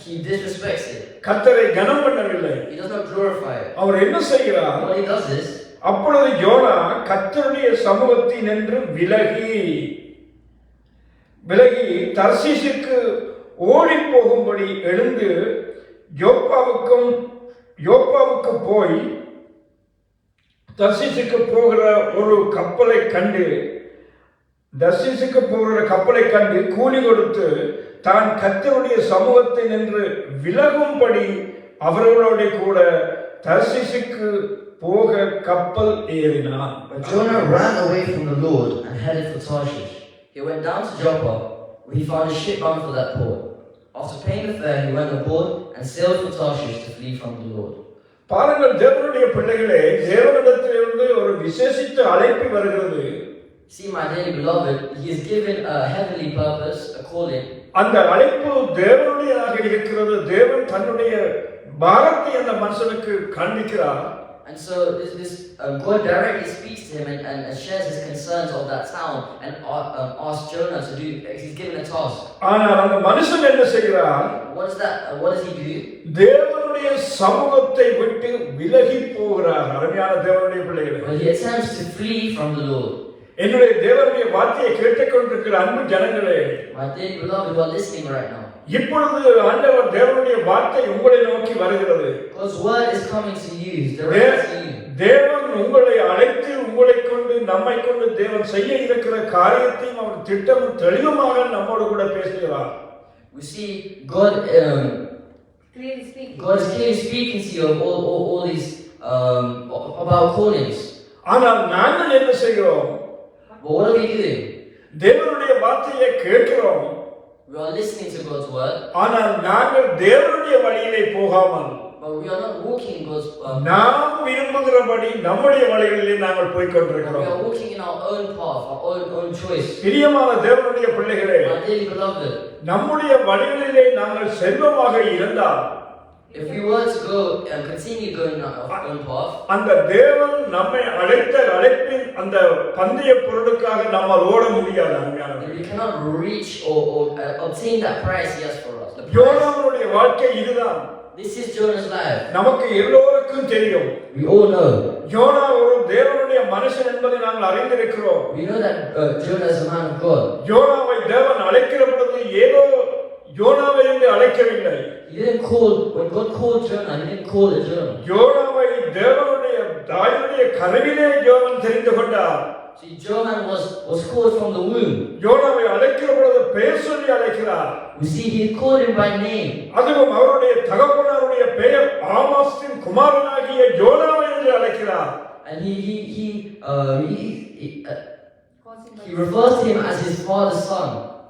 Speaker 3: He disrespects it.
Speaker 4: கர்த்தரை கனம் பண்ணவில்லை.
Speaker 3: He does not glorify it.
Speaker 4: அவர் என்ன செய்கிறார்?
Speaker 3: What he does is,
Speaker 4: அப்பொழுது யோனா கர்த்தருடைய சமூகத்தினின்று விலகி தர்சீசுக்கு ஓடி போகும்படி எழுந்து யோப்பாவுக்கு போய் தர்சீசுக்கு போகிற கப்பலை கண்டு கூலி கொடுத்து தான் கர்த்தருடைய சமூகத்தினின்று விலகும்படி அவர்களோடு கூட தர்சீசுக்கு போக கப்பல் ஏறினார்.
Speaker 3: but Jonah ran away from the Lord and headed for Tarshish. He went down to Joppa, where he found a ship bound for that port. After paying the fare, he went aboard and sailed for Tarshish to flee from the Lord.
Speaker 4: பாருங்கள், தேவனுடைய பிள்ளைகளே, தேவனிடத்திலிருந்து ஒரு விசேஷித்த அழைப்பு வருகிறது.
Speaker 3: See, my dearly beloved, he is given a heavenly purpose, a calling.
Speaker 4: அந்த அழைப்பு தேவனுடையதாக இருக்கிறது. தேவன் தன்னுடைய பாரத்தை அந்த மனுஷனுக்கு காண்பிக்கிறார்.
Speaker 3: And so God directly speaks to him and shares his concerns of that town and asks Jonah to do. He's given a task.
Speaker 4: ஆனால் அந்த மனுஷன் என்ன செய்கிறார்?
Speaker 3: What is that? What does he do?
Speaker 4: தேவனுடைய சமூகத்தை விட்டு விலகி போகிறார். அருமையான தேவனுடைய பிள்ளைகளே,
Speaker 3: Well, he attempts to flee from the Lord.
Speaker 4: என்னுடைய தேவனுடைய வார்த்தையை கேட்டுக்கொண்டிருக்கிற அன்பு ஜனங்களே,
Speaker 3: My dear beloved, who are listening right now,
Speaker 4: இப்பொழுது ஆண்டவர் தேவனுடைய வார்த்தை உங்களை நோக்கி வருகிறது.
Speaker 3: God's word is coming to you. It's directed to you.
Speaker 4: தேவன் உங்களை அழைத்து உங்களை கொண்டு நம்மை கொண்டு தேவன் செய்ய இருக்கிற காரியத்தையும் அவர் திட்டமும் தெளிவுமாக நம்மோடு கூட பேசுகிறார்.
Speaker 3: We see God.
Speaker 2: Clearly speaking.
Speaker 3: God is clearly speaking to you of all these about callings.
Speaker 4: ஆனால் நாங்கள் என்ன செய்கிறோம்?
Speaker 3: But what are we doing?
Speaker 4: தேவனுடைய வார்த்தையை கேட்கிறோம்.
Speaker 3: We are listening to God's word.
Speaker 4: ஆனால் நாங்கள் தேவனுடைய வழியிலே போகாமல்
Speaker 3: But we are not walking God's
Speaker 4: நாம் விரும்புகிறபடி நம்முடைய வழிகளிலே நாங்கள் போய்
Speaker 3: we
Speaker 4: கொண்டிருக்கிறோம்.
Speaker 3: are walking in our own path, our own choice.
Speaker 4: பிரியமான தேவனுடைய பிள்ளைகளே,
Speaker 3: My dearly beloved,
Speaker 4: நம்முடைய வழிகளிலே நாங்கள் செல்வமாக இருந்தால்
Speaker 3: if we were to go and continue going on our own path,
Speaker 4: அந்த தேவன் நம்மை அழைத்த அழைப்பின் அந்த பந்தய பொருளுக்காக நம்மால் ஓட முடியாது.
Speaker 3: then we cannot reach or obtain that prize he has for us. The prize.
Speaker 4: யோனாவுடைய வாழ்க்கை இதுதான்.
Speaker 3: This is Jonah's life.
Speaker 4: நமக்கு எல்லோருக்கும் தெரியும்.
Speaker 3: We all know.
Speaker 4: யோனா ஒரு தேவனுடைய மனுஷன் என்பதை நாங்கள் அறிந்திருக்கிறோம்.
Speaker 3: We know that Jonah is a man of God.
Speaker 4: யோனாவை தேவன் அழைக்கிற பொழுது ஏதோ யோனாவை என்று அழைக்கவில்லை.
Speaker 3: He didn't call, when God called Jonah, he didn't call it Jonah.
Speaker 4: யோனாவை தேவனுடைய தாயுடைய கருவிலே தேவன் தெரிந்து கொண்டார்.
Speaker 3: See, Jonah was called from the womb.
Speaker 4: யோனாவை அழைக்கிற பொழுது பெயர் சொல்லி அழைக்கிறார்.
Speaker 3: We see he called him by name.
Speaker 4: அதுவும் அவருடைய தகப்பனாருடைய பெயர் ஆமாசின் குமாரனாகிய யோனாவை என்று அழைக்கிறார்.
Speaker 3: And he refers to him as his father's son.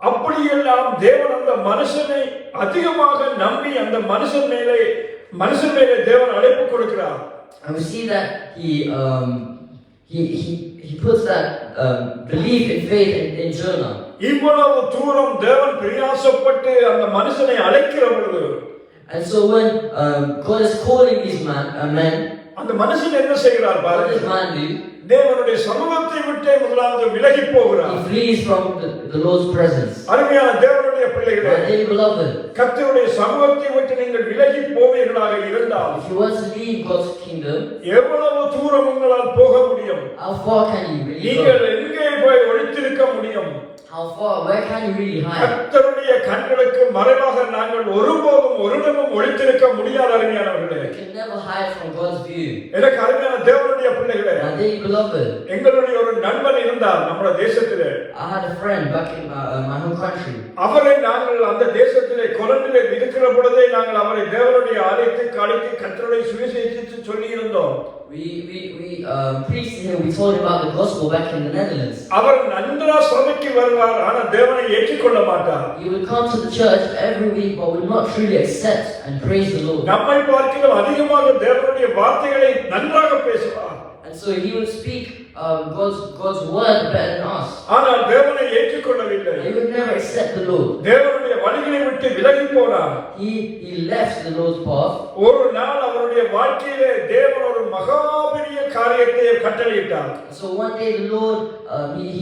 Speaker 4: அப்படியெல்லாம் தேவன் அந்த மனுஷனை அதிகமாக நம்பி அந்த மனுஷன் மேலே தேவன் அழைப்பு கொடுக்கிறார்.
Speaker 3: And we see that he puts that belief and faith in Jonah.
Speaker 4: இவ்வளவு தூரம் தேவன் பிரயாசப்பட்டு அந்த மனுஷனை அழைக்கிற பொழுது,
Speaker 3: And so when God is calling these men,
Speaker 4: அந்த மனுஷன் என்ன செய்கிறார்
Speaker 3: what
Speaker 4: பாருங்க?
Speaker 3: does man do?
Speaker 4: தேவனுடைய சமூகத்தை விட்டே முதலாவது விலகி போகிறார்.
Speaker 3: He flees from the Lord's presence.
Speaker 4: அருமையான தேவனுடைய பிள்ளைகளே,
Speaker 3: My dear beloved,
Speaker 4: கர்த்தருடைய சமூகத்தை விட்டு நீங்கள் விலகி போவீர்களாக இருந்தால்
Speaker 3: if you want to leave God's kingdom,
Speaker 4: எவ்வளவு தூரம் உங்களால் போக முடியும்?
Speaker 3: how far can you really
Speaker 4: நீங்கள்
Speaker 3: go?
Speaker 4: எங்கே போய் ஒளித்திருக்க முடியும்?
Speaker 3: How far? Where can you really hide?
Speaker 4: கர்த்தருடைய கண்களுக்கு மறைவாக நாங்கள் ஒருபோதும் ஒருடமும் ஒளித்திருக்க முடியாத அருமையானவர்களே.
Speaker 3: You can never hide from God's view.
Speaker 4: எனக்கு அருமையான தேவனுடைய பிள்ளைகளே,
Speaker 3: My dear beloved,
Speaker 4: எங்களுடைய ஒரு நண்பன் இருந்தார் நம்முடைய தேசத்திலே.
Speaker 3: I had a friend back in my home country.
Speaker 4: அவரை நாங்கள் அந்த தேசத்திலே கொலம்பிலே இருக்கிற பொழுதே நாங்கள் அவரை தேவனுடைய ஆலயத்துக்கு அழைத்து கர்த்தருடைய சுவிசேஷத்தை சொல்லி இருந்தோம்.
Speaker 3: We preached to him. We told him about the gospel back in the Netherlands.
Speaker 4: அவர் நன்றா சபைக்கு வருவார், ஆனால் தேவனை ஏற்றுக்கொள்ள மாட்டார்.
Speaker 3: He would come to the church every week, but would not truly accept and praise the Lord.
Speaker 4: நம்மை பார்க்கிலும் அதிகமாக தேவனுடைய வார்த்தைகளை நன்றாக பேசுவார்.
Speaker 3: And so he would speak God's word better than us.
Speaker 4: ஆனால் தேவனை ஏற்றுக்கொள்ளவில்லை.
Speaker 3: He would never accept the Lord.
Speaker 4: தேவனுடைய வழிகளை விட்டு விலகி போனார்.
Speaker 3: He left the Lord's path.
Speaker 4: ஒரு நாள் அவருடைய வாழ்க்கையிலே தேவன் ஒரு மகாபெரிய காரியத்தை கட்டளையிட்டார்.
Speaker 3: So one day the Lord he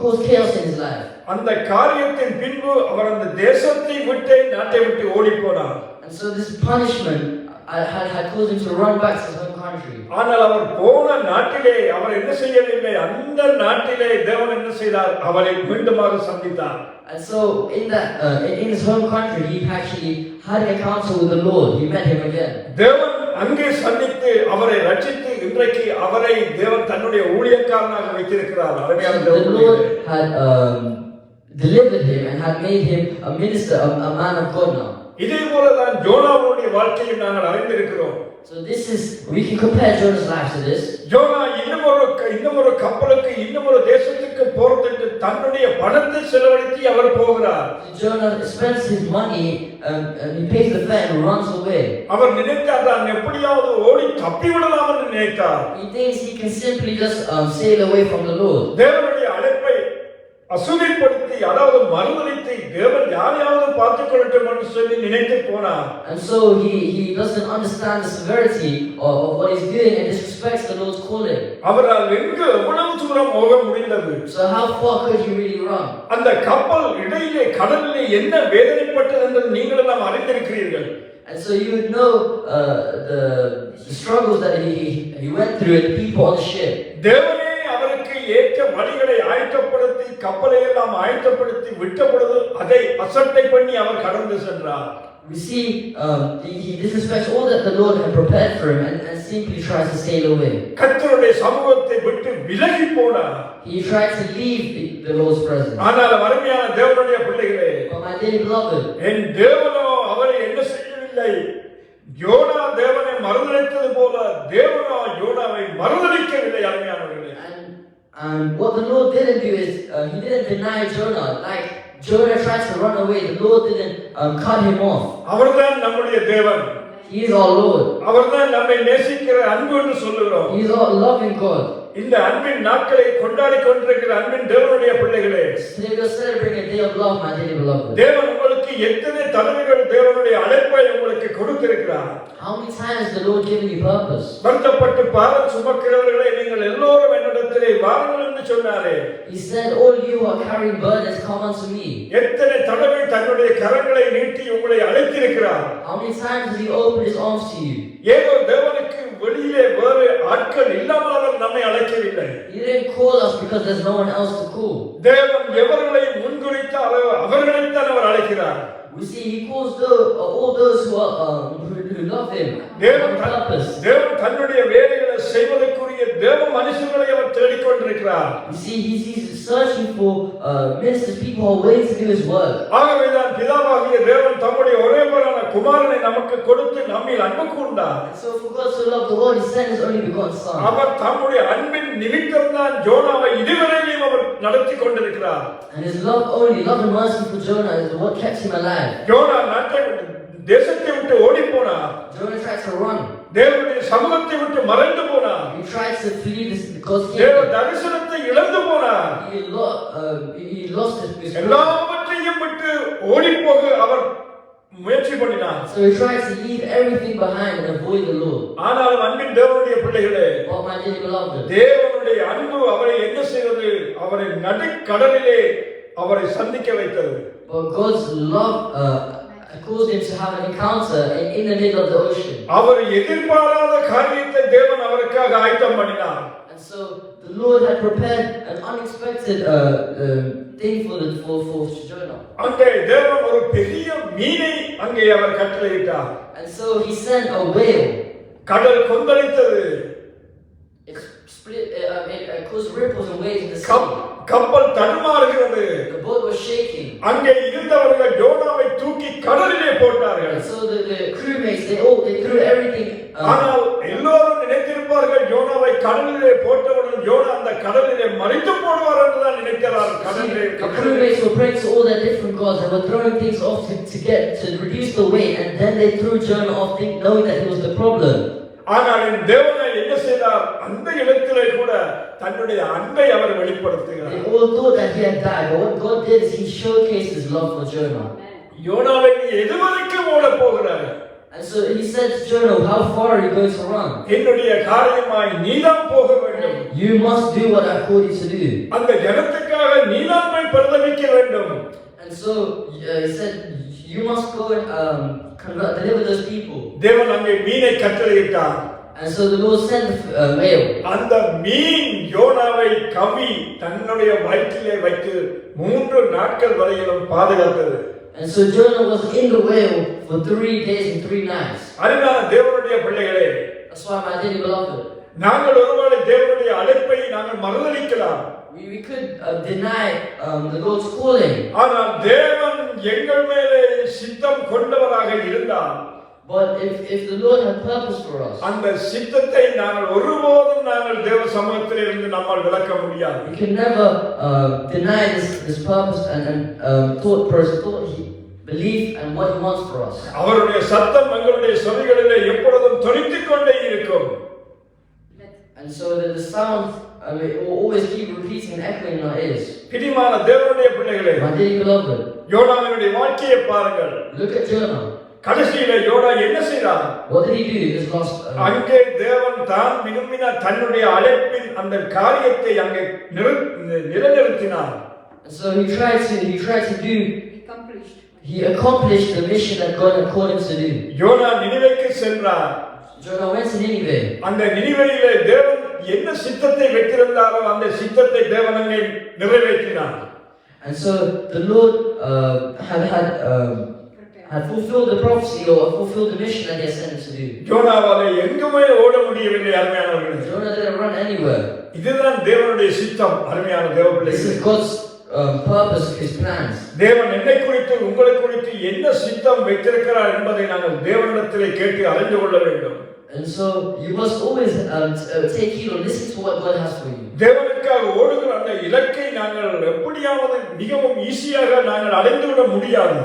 Speaker 3: caused chaos in his life.
Speaker 4: அந்த காரியத்தின் பின்பு அவர் அந்த தேசத்தை விட்டு நாட்டை விட்டு ஓடி போனார்.
Speaker 3: And so this punishment had caused him to run back to his home country.
Speaker 4: ஆனால் அவர் போன நாட்டிலே அவர் என்ன செய்யவில்லை, அந்த நாட்டிலே தேவன் என்ன செய்தார், அவரை மீண்டுமாக சந்தித்தார்.
Speaker 3: And so in his home country he actually had an encounter with the Lord. He met him again.
Speaker 4: தேவன் அங்கே சந்தித்து அவரை ரட்சித்து இன்றைக்கு அவரை தேவன் தன்னுடைய ஊழியக்காரனாக வைத்திருக்கிறார். அருமையான
Speaker 3: The
Speaker 4: தேவனுடைய
Speaker 3: Lord had delivered him and had made him a minister, a man of God now.
Speaker 4: இதே போலதான் ஜோனாவுடைய வாழ்க்கையும் நாங்கள் அறிந்திருக்கிறோம்.
Speaker 3: So we can compare Jonah's life to this.
Speaker 4: ஜோனா இன்னும் ஒரு கப்பலுக்கு இன்னும் ஒரு தேசத்துக்கு போறதுக்கு தன்னுடைய பணத்தை செலவழித்து அவர் போகிறார்.
Speaker 3: Jonah spends his money and he pays the fare and runs away.
Speaker 4: அவர் நினைத்தார் தான் எப்படியாவது ஓடி தப்பி விடலாம் என்று நினைத்தார்.
Speaker 3: He thinks he can simply just sail away from the Lord.
Speaker 4: தேவனுடைய அழைப்பை அசுதிப்படுத்தி, அதாவது மறுதலித்து தேவன் யாரையாவது பார்த்துக் கொள்ளட்டும் என்று சொல்லி நினைத்து போனார்.
Speaker 3: And so he doesn't understand the severity of what he's doing and disrespects the Lord's calling.
Speaker 4: அவரால் எவ்வளவு தூரம் போக முடிந்தது?
Speaker 3: So how far could he really run?
Speaker 4: அந்த கப்பல் இடையிலே கடலிலே என்ன வேதனைப்பட்டது என்று நீங்கள் எல்லாம் அறிந்திருக்கிறீர்கள்.
Speaker 3: And so you would know the struggles that he went through and the people on the ship.
Speaker 4: தேவனே அவருக்கு ஏற்ற வழிகளை ஆயத்தப்படுத்தி கப்பலை எல்லாம் ஆயத்தப்படுத்தி விட்ட பொழுது அதை அசட்டை பண்ணி அவர் கடந்து சென்றார்.
Speaker 3: We see he disrespects all that the Lord had prepared for him and simply tries to sail away.
Speaker 4: கர்த்தருடைய சமூகத்தை விட்டு விலகி போனார்.
Speaker 3: He tried to leave the Lord's presence.
Speaker 4: ஆனால் அருமையான தேவனுடைய பிள்ளைகளே,
Speaker 3: But my dear beloved,
Speaker 4: என் தேவனோ அவரை என்ன செய்யவில்லை. யோனா தேவனை மறுதலித்தது போல தேவனோ யோனாவை மறுதலிக்கவில்லை. அருமையானவர்களே,
Speaker 3: and what the Lord didn't do is he didn't deny Jonah. Like Jonah tried to run away, the Lord didn't cut him off.
Speaker 4: அவர்தான் நம்முடைய தேவன்.
Speaker 3: He is our Lord.
Speaker 4: அவர்தான் நம்மை நேசிக்கிற அன்பு என்று சொல்லுகிறோம்.
Speaker 3: He is our loving God.
Speaker 4: இந்த அன்பின் நாட்களை கொண்டாடி கொண்டிருக்கிற அன்பின் தேவனுடைய பிள்ளைகளே,
Speaker 3: Today we are celebrating a day of love, my dear beloved.
Speaker 4: தேவன் உங்களுக்கு எத்தனை தடவைகள் தேவனுடைய அழைப்பை உங்களுக்கு கொடுத்திருக்கிறார்.
Speaker 3: How many times the Lord given you purpose?
Speaker 4: வருத்தப்பட்டு பாரம் சுமக்கிறவர்களே, நீங்கள் எல்லோரும் என்னிடத்திலே வாருங்கள் என்று சொன்னாரே.
Speaker 3: He said, all you who are carrying burdens, come unto me.
Speaker 4: எத்தனை தடவை தன்னுடைய கரங்களை நீட்டி உங்களை அழைத்திருக்கிறார்.
Speaker 3: How many times has he opened his arms to you?
Speaker 4: ஏதோ தேவனுக்கு வெளியிலே வேறு ஆட்கள் இல்லாமல் நம்மை அழைக்கவில்லை.
Speaker 3: He didn't call us because there's no one else to call.
Speaker 4: தேவன் எவர்களை முன்குறித்தாரோ அவர்களைத்தான் அவர் அழைக்கிறார்.
Speaker 3: We see he calls all those who love him.
Speaker 4: தேவன்
Speaker 3: On purpose.
Speaker 4: தேவன் தன்னுடைய வேலைகளை செய்வதற்குரிய தேவ மனுஷர்களை அவர் தேடிக்கொண்டிருக்கிறார்.
Speaker 3: You see, he's searching for ministers, people who are willing to do his work.
Speaker 4: ஆகவேதான் பிதாவாகிய தேவன் தம்முடைய ஒரேபரான குமாரனை நமக்கு கொடுத்து நம்மில் அன்பு கூர்ந்தார்.
Speaker 3: So for God so loved the world, he sent his only begotten son.
Speaker 4: அவர் தம்முடைய அன்பின் நிமித்தம்தான் ஜோனாவை இதுவரையிலும் அவர் நடத்தி கொண்டிருக்கிறார்.
Speaker 3: And his love only, love and mercy for Jonah is what kept him alive.
Speaker 4: ஜோனா தேசத்தை விட்டு ஓடி போனார்.
Speaker 3: Jonah tried to run.
Speaker 4: தேவனுடைய சமூகத்தை விட்டு மறைந்து போனார்.
Speaker 3: He tried to flee this because
Speaker 4: தேவ தரிசனத்தை இழந்து போனார்.
Speaker 3: he lost his
Speaker 4: எல்லாவற்றையும் விட்டு ஓடி போக அவர் முயற்சி பண்ணினார்.
Speaker 3: So he tried to leave everything behind and avoid the Lord.
Speaker 4: ஆனால் அன்பின் தேவனுடைய பிள்ளைகளே,
Speaker 3: But my dear beloved,
Speaker 4: தேவனுடைய அன்பு அவரை என்ன செய்தது? அவரை நடுக்கடலிலே அவரை சந்திக்க வைத்தது.
Speaker 3: but God's love caused him to have an encounter in the middle of the ocean.
Speaker 4: அவர் எதிர்பாராத காரியத்தை தேவன் அவருக்காக ஆயத்தம் பண்ணினார்.
Speaker 3: And so the Lord had prepared an unexpected thing for Jonah.
Speaker 4: அங்கே தேவன் ஒரு பெரிய மீனை அங்கே அவர் கட்டளையிட்டார்.
Speaker 3: And so he sent a whale.
Speaker 4: கடல் கொந்தளித்தது.
Speaker 3: It split. It caused ripples and waves in the sea.
Speaker 4: கப்பல் தடுமாறுகிறது.
Speaker 3: The boat was shaking.
Speaker 4: அங்கே இருந்தவர்கள் யோனாவை தூக்கி கடலிலே போட்டார்கள்.
Speaker 3: And so the crewmates they threw everything.
Speaker 4: ஆனால் எல்லோரும் நினைத்திருப்பார்கள் யோனாவை கடலிலே போட்டவுடன் யோனா அந்த கடலிலே மறித்து போடுவார் என்றுதான் நினைக்கிறார். கடலிலே
Speaker 3: The crewmates were praying to all their different gods and were throwing things off to reduce the weight, and then they threw Jonah off, knowing that he was the problem.
Speaker 4: ஆனால் என் தேவனை என்ன செய்தார்? அந்த இடத்திலே கூட தன்னுடைய அன்பை அவர் வெளிப்படுத்துகிறார்.
Speaker 3: They all thought that he had died, but what God did is he showcased his love for Jonah.
Speaker 4: யோனாவை நீ எதுவரைக்கும் ஓட போகிறாய்?
Speaker 3: And so he said to Jonah, how far are you going to run?
Speaker 4: என்னுடைய காரியமாய் நீதான் போக வேண்டும்.
Speaker 3: You must do what I called you to do.
Speaker 4: அந்த ஜனத்துக்காக நீதான் போய் பிரதவிக்க வேண்டும்.
Speaker 3: And so he said, you must go and deliver those people.
Speaker 4: தேவன் அங்கே மீனை கட்டளையிட்டார்.
Speaker 3: And so the Lord sent a whale.
Speaker 4: அந்த மீன் யோனாவை கவி தன்னுடைய வயிற்றிலே வைத்து 3 நாட்கள் வரையிலும் பாதுகாத்தது.
Speaker 3: And so Jonah was in the whale for 3 days and 3 nights.
Speaker 4: அருமையான தேவனுடைய பிள்ளைகளே,
Speaker 3: That's why, my dearly beloved,
Speaker 4: நாங்கள் ஒருவேளை தேவனுடைய அழைப்பை நாங்கள் மறுதலிக்கலாம்.
Speaker 3: we could deny the Lord's calling.
Speaker 4: ஆனால் தேவன் எங்கள் மேலே சித்தம் கொண்டவராக இருந்தால்,
Speaker 3: But if the Lord had purpose for us,
Speaker 4: அந்த சித்தத்தை நாங்கள் ஒருபோதும் நாங்கள் தேவ சமூகத்தில் இருந்து நம்மால் விளக்க முடியாது.
Speaker 3: we can never deny this purpose and belief and what He wants for us.
Speaker 4: அவருடைய சத்தம் எங்களுடைய செவிகளிலே எப்பொழுதும் தொனித்துக் கொண்டே இருக்கும்.
Speaker 3: And so the sound it will always keep repeating and echoing in our ears.
Speaker 4: பிரியமான தேவனுடைய பிள்ளைகளே,
Speaker 3: My dear beloved,
Speaker 4: யோனாவினுடைய வாழ்க்கையை பாருங்கள்.
Speaker 3: look at Jonah.
Speaker 4: கடைசியில யோனா என்ன செய்தார்?
Speaker 3: What did he do in this last?
Speaker 4: அங்கே தேவன் தான் விரும்பின தன்னுடைய அழைப்பின் அந்த காரியத்தை அங்கே நிலைநிறுத்தினார்.
Speaker 3: And so he tried to do.
Speaker 2: accomplished.
Speaker 3: He accomplished the mission that God had called him to do.
Speaker 4: யோனா நினிவேக்கு சென்றார்.
Speaker 3: Jonah went to Nineveh.
Speaker 4: அந்த நினிவேயிலே தேவன் என்ன சித்தத்தை வைத்திருந்தாரோ அந்த சித்தத்தை தேவன் அங்கே நிறைவேற்றினார்.
Speaker 3: And so the Lord had fulfilled the prophecy or fulfilled the mission that He had sent him to do.
Speaker 4: யோனாவாலே எங்குமே ஓட முடியவில்லை அருமையானவர்களே.
Speaker 3: Jonah didn't run anywhere.
Speaker 4: இதுதான் தேவனுடைய சித்தம் அருமையான
Speaker 3: This
Speaker 4: தேவபிள்ளைகளே.
Speaker 3: is God's purpose, His plans.
Speaker 4: தேவன் என்னை குறித்து உங்களை குறித்து என்ன சித்தம் வைத்திருக்கிறார் என்பதை நாங்கள் தேவனிடத்திலே கேட்டு அறிந்து கொள்ள வேண்டும்.
Speaker 3: And so you must always take heed or listen to what God has for you.
Speaker 4: தேவனுக்காக ஓடுகிற அந்த இலக்கை நாங்கள் எப்படியாவது மிகவும் ஈஸியாக நாங்கள் அடைந்துவிட முடியாது.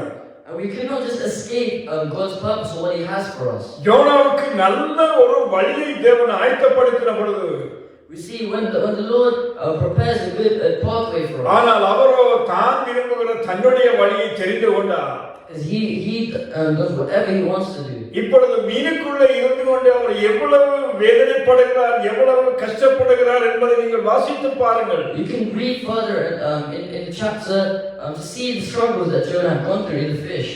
Speaker 3: And we cannot just escape God's purpose or what He has for us.
Speaker 4: யோனாவுக்கு நல்ல ஒரு வழியை தேவன் ஆயத்தப்படுத்தின பொழுது
Speaker 3: We see when the Lord prepares a good pathway for us.
Speaker 4: ஆனால் அவரோ தான் விரும்புகிற தன்னுடைய வழியை தெரிந்து கொண்டார்.
Speaker 3: Because he does whatever He wants to do.
Speaker 4: இப்பொழுது மீனுக்குள்ளே இருந்து கொண்டு அவர் எவ்வளவு வேதனைப்படுகிறார், எவ்வளவு கஷ்டப்படுகிறார் என்பதை நீங்கள் வாசித்து பாருங்கள்.
Speaker 3: You can read further in the chapter to see the struggles that Jonah had gone through in the fish.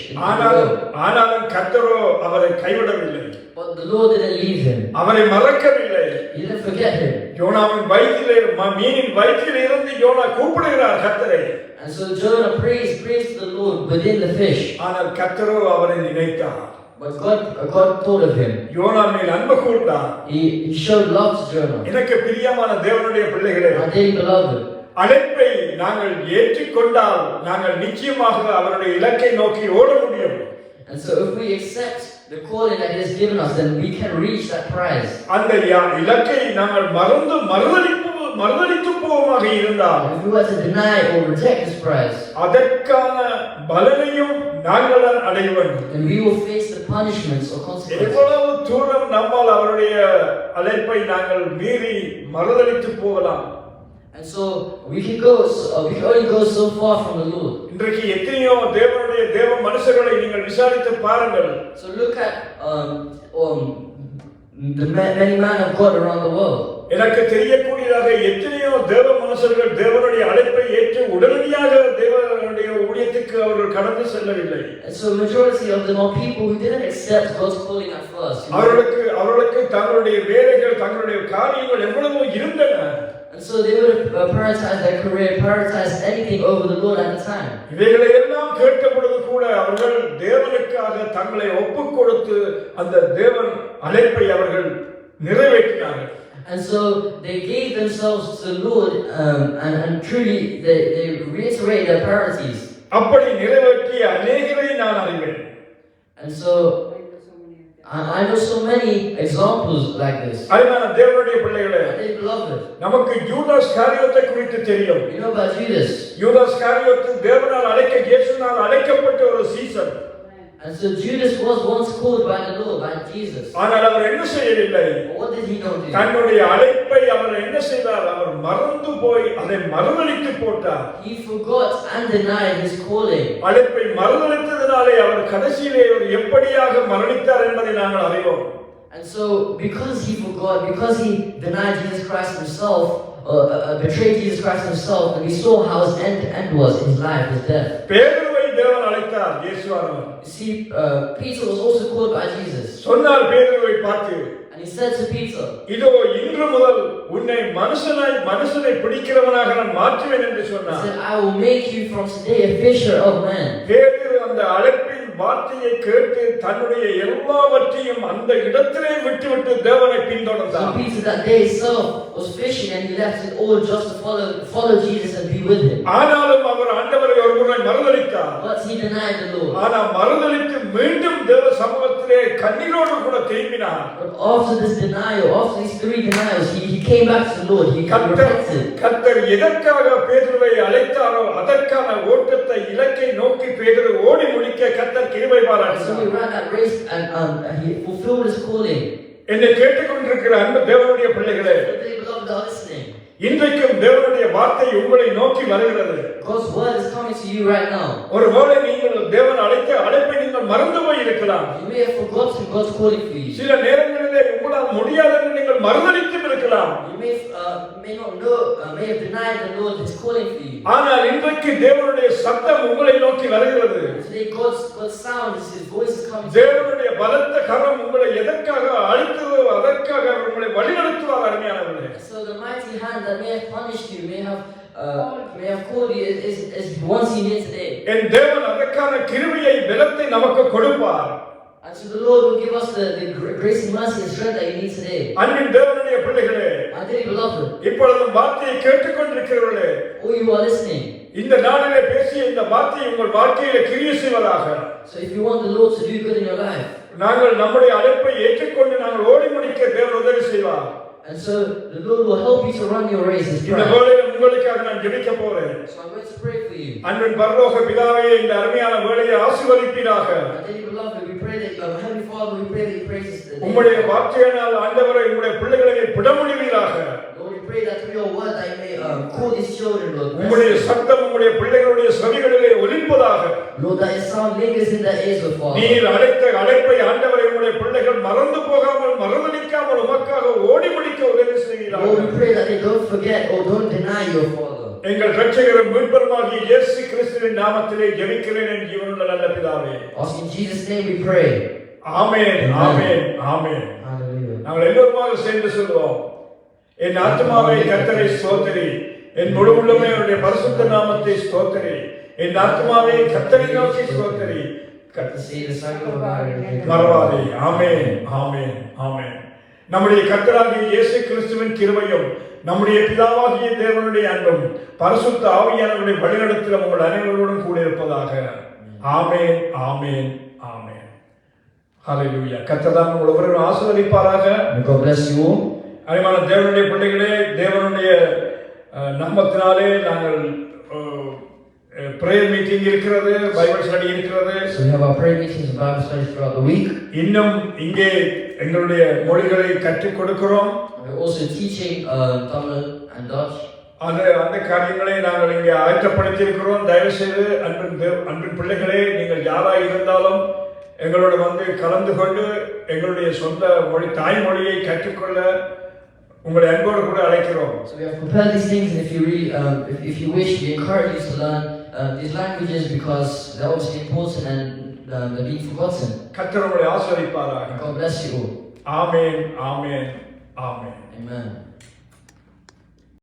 Speaker 4: ஆனாலும் கர்த்தரோ அவரை கைவிடவில்லை.
Speaker 3: But the Lord didn't leave him.
Speaker 4: அவரை மறக்கவில்லை.
Speaker 3: He didn't forget him.
Speaker 4: யோனாவின் வயிற்றிலே மீனின் வயிற்றில் இருந்து யோனா கூப்பிடுகிறார் கர்த்தரை.
Speaker 3: And so Jonah prays to the Lord within the fish.
Speaker 4: ஆனால் கர்த்தரோ அவரை நினைத்தார்.
Speaker 3: But God thought of him.
Speaker 4: யோனா மேல் அன்பு கூர்ந்தார்.
Speaker 3: He showed love to Jonah.
Speaker 4: எனக்கு பிரியமான தேவனுடைய பிள்ளைகளே,
Speaker 3: My dear beloved,
Speaker 4: அழைப்பை நாங்கள் ஏற்றுக்கொண்டால் நாங்கள் நிச்சயமாக அவருடைய இலக்கை நோக்கி ஓட முடியும்.
Speaker 3: and so if we accept the calling that He has given us, then we can reach that prize.
Speaker 4: அந்த இலக்கை நாங்கள் மறுதலித்து போவமாக இருந்தால்
Speaker 3: If we were to deny or reject this prize,
Speaker 4: அதற்கான பலனையும் நாங்கள் தான் அடைய வேண்டும்.
Speaker 3: then we will face the punishments or consequences.
Speaker 4: எவ்வளவு தூரம் நம்மால் அவருடைய அழைப்பை நாங்கள் மீறி மறுதலித்து போகலாம்.
Speaker 3: And so we can only go so far from the Lord.
Speaker 4: இன்றைக்கு எத்தனையோ தேவ மனுஷர்களை நீங்கள் விசாரித்து பாருங்கள்.
Speaker 3: So look at the many men of God around the world.
Speaker 4: எனக்கு தெரியக்கூடியதாக எத்தனையோ தேவ மனுஷர்கள் தேவனுடைய அழைப்பை ஏற்று உடனடியாக தேவனுடைய ஊழியத்துக்கு அவர்கள் கடந்து செல்லவில்லை.
Speaker 3: And so majority of them are people who didn't accept God's calling at first.
Speaker 4: அவர்களுக்கு தங்களுடைய வேலைகள் தங்களுடைய காரியங்கள் எவ்வளவோ இருந்தன.
Speaker 3: And so they would have prioritized their career, prioritized anything over the Lord at the time.
Speaker 4: இவைகளை எல்லாம் கேட்ட பொழுது கூட அவர்கள் தேவனுக்காக தங்களை ஒப்புக் கொடுத்து அந்த தேவன் அழைப்பை அவர்கள் நிறைவேற்றினார்கள்.
Speaker 3: And so they gave themselves to the Lord and truly they reiterate their priorities.
Speaker 4: அப்படி நிறைவேற்றிய அநேகரை நான் அறிவேன்.
Speaker 3: And so I know so many examples like this.
Speaker 4: அருமையான தேவனுடைய பிள்ளைகளே,
Speaker 3: They loved it.
Speaker 4: நமக்கு யூதாஸ் காரியோத்தை குறித்து தெரியும்.
Speaker 3: You know about Judas.
Speaker 4: யூதாஸ் காரியோத்து தேவனால் இயேசுவால் அழைக்கப்பட்ட ஒரு season.
Speaker 3: And so Judas was once called by the Lord, by Jesus.
Speaker 4: ஆனால் அவர் என்ன செய்யவில்லை?
Speaker 3: What did he not do?
Speaker 4: தன்னுடைய அழைப்பை அவர் என்ன செய்தார்? அவர் மறந்து போய் அதை மறுதலித்து போட்டார்.
Speaker 3: He forgot and denied his calling.
Speaker 4: அழைப்பை மறுதலித்ததினாலே அவர் கடைசியிலே எப்படியாக மரணித்தார் என்பதை நாங்கள் அறிவோம்.
Speaker 3: And so because he forgot, because he denied Jesus Christ himself, betrayed Jesus Christ himself, and we saw how his end was, his life, his death.
Speaker 4: பேதுருவை தேவன் அழைத்தார் இயேசுவானவர்.
Speaker 3: You see, Peter was also called by Jesus.
Speaker 4: சொன்னார் பேதுருவை பார்த்து,
Speaker 3: And he said to Peter,
Speaker 4: இதோ இன்று முதல் உன்னை மனுஷனை பிடிக்கிறவனாக நான் மாற்றுவேன் என்று
Speaker 3: he
Speaker 4: சொன்னார்.
Speaker 3: said, I will make you from today a fisher of men.
Speaker 4: பேதுரு அந்த அழைப்பின் வார்த்தையை கேட்டு தன்னுடைய எல்லாவற்றையும் அந்த இடத்திலே விட்டுவிட்டு தேவனை
Speaker 3: So
Speaker 4: பின்தொடர்ந்தார்.
Speaker 3: Peter that day himself was fishing and he left it all just to follow Jesus and be with him.
Speaker 4: ஆனாலும் அவர் ஆண்டவரை ஒரு முறை மறுதலித்தார்.
Speaker 3: But he denied the Lord.
Speaker 4: ஆனால் மறுதலித்து மீண்டும் தேவ சமூகத்திலே கண்ணீரோடு கூட திரும்பினார்.
Speaker 3: But after this denial, after these 3 denials, he came back to the Lord. He repented.
Speaker 4: கர்த்தர் எதற்காக பேதுருவை அழைத்தாரோ அதற்கான ஓட்டத்தை இலக்கை நோக்கி பேதுரு ஓடி முடிக்க கர்த்தர் கிருபை
Speaker 3: So he
Speaker 4: பாராட்டினார்.
Speaker 3: ran that race and he fulfilled his calling.
Speaker 4: என்னை கேட்டுக்கொண்டிருக்கிற அன்பு தேவனுடைய பிள்ளைகளே,
Speaker 3: But they beloved are listening.
Speaker 4: இன்றைக்கும் தேவனுடைய வார்த்தை உங்களை நோக்கி வருகிறது.
Speaker 3: God's word is coming to you right now.
Speaker 4: ஒருவேளை நீங்கள் தேவன் அழைத்த அழைப்பை நீங்கள் மறந்து போய் இருக்கலாம்.
Speaker 3: You may have forgotten God's calling for you.
Speaker 4: சில நேரங்களிலே உங்களால் முடியாது என்று நீங்கள் மறுதலித்தும் இருக்கலாம்.
Speaker 3: You may not know, may have denied the Lord His calling for you.
Speaker 4: ஆனால் இன்றைக்கு தேவனுடைய சத்தம் உங்களை நோக்கி வருகிறது.
Speaker 3: Today God's sound, His voice is coming.
Speaker 4: தேவனுடைய பலத்த கரம் உங்களை எதற்காக அழைத்ததோ அதற்காக உங்களை வழிநடத்துவார் அருமையானவர்களே.
Speaker 3: So the mighty hand that may have punished you, may have called you, is wants you here today.
Speaker 4: என் தேவன் அதற்கான கிருபையை பலத்தை நமக்கு கொடுப்பார்.
Speaker 3: And so the Lord will give us the grace and mercy and strength that you need today.
Speaker 4: அன்பின் தேவனுடைய பிள்ளைகளே,
Speaker 3: My dearly beloved,
Speaker 4: இப்பொழுது வார்த்தையை கேட்டுக்கொண்டிருக்கிறவர்களே,
Speaker 3: all you are listening.
Speaker 4: இந்த நாளிலே பேசிய இந்த வார்த்தை உங்கள் வாழ்க்கையிலே கிரியை செய்வதாக.
Speaker 3: So if you want the Lord to do good in your life,
Speaker 4: நாங்கள் நம்முடைய அழைப்பை ஏற்றுக்கொண்டு நாங்கள் ஓடி முடிக்க தேவன் உதவி செய்வார்.
Speaker 3: and so the Lord will help you to run your race.
Speaker 4: இந்த வேளையில் உங்களுக்காக நான் ஜெபிக்க போறேன்.
Speaker 3: So I'm going to pray for you.
Speaker 4: அன்பின் பரலோக பிதாவே, இந்த அருமையான வேளையை ஆசீர்வதிப்பீராக.
Speaker 3: My dearly beloved, we pray that Heavenly Father, we pray that you praise the day.
Speaker 4: உம்முடைய வார்த்தையினால் ஆண்டவரை உம்முடைய பிள்ளைகளை புடமுடிவீராக.
Speaker 3: Lord, we pray that through your word that you may call these children, Lord.
Speaker 4: உம்முடைய சத்தம் உம்முடைய பிள்ளைகளுடைய செவிகளிலே ஒலிப்பதாக.
Speaker 3: Lord, that your sound lingers in their ears, Lord Father.
Speaker 4: நீர் அழைத்த அழைப்பை ஆண்டவரை உம்முடைய பிள்ளைகள் மறந்து போகாமல் மறந்தடிக்காமல் உமக்காக ஓடி முடிக்க உதவி செய்வீராக.
Speaker 3: Lord, we pray that they don't forget or don't deny your Father.
Speaker 4: எங்கள் இரட்சகரும் மீட்பருமாகிய இயேசு கிறிஸ்துவின் நாமத்திலே ஜெபிக்கிறேன் என் ஜீவனுள்ள நல்ல பிதாவே.
Speaker 3: In Jesus' name we pray.
Speaker 4: Amen, amen, amen.
Speaker 3: Hallelujah.
Speaker 4: நாங்கள் எல்லோருமாக சேர்ந்து சொல்வோம். என் ஆத்துமாவே கர்த்தரை ஸ்தோத்திரி, என் முழு உள்ளமே அவருடைய பரிசுத்த நாமத்தை ஸ்தோத்திரி. என் ஆத்துமாவே கர்த்தரை நோக்கி ஸ்தோத்திரி, மறவாதே. ஆமென், ஆமென், ஆமென். நம்முடைய கர்த்தராகிய இயேசு கிறிஸ்துவின் கிருபையும் நம்முடைய பிதாவாகிய தேவனுடைய அன்பும் பரிசுத்த ஆவியானவருடைய வழிநடத்தலும் உங்கள் அனைவரோடும் கூட இருப்பதாக. ஆமென், ஆமென், ஆமென். ஹல்லேலூயா. கர்த்தர் தாமே உங்கள் ஒவ்வொருவரையும் ஆசீர்வதிப்பாராக.
Speaker 3: God bless you all.
Speaker 4: அருமையான தேவனுடைய பிள்ளைகளே, தேவனுடைய நாமத்தினாலே நாங்கள் பிரேயர் மீட்டிங் இருக்கிறது, பைபிள் ஸ்டடி இருக்கிறது.
Speaker 3: So we have our prayer meetings and Bible studies throughout the week.
Speaker 4: இன்னும் இங்கே எங்களுடைய மொழிகளை கற்றுக் கொடுக்கிறோம்.
Speaker 3: We're also teaching Tamil and Dutch.
Speaker 4: அந்த காரியங்களை நாங்கள் இங்கே ஆயத்தப்படுத்தி இருக்கிறோம். தயவு செய்து அன்பின் பிள்ளைகளே, நீங்கள் யாராக இருந்தாலும் எங்களோட வந்து கலந்து கொண்டு எங்களுடைய சொந்த மொழி தாய்மொழியை கற்றுக்கொள்ள உங்களை அன்போடு கூட அழைக்கிறோம்.
Speaker 3: So we have prepared these things, and if you really, if you wish, we encourage you to learn these languages because they're obviously important and they're being forgotten.
Speaker 4: கர்த்தர் உங்களை ஆசீர்வதிப்பாராக.
Speaker 3: God bless you all.
Speaker 4: Amen, amen, amen.
Speaker 3: Amen.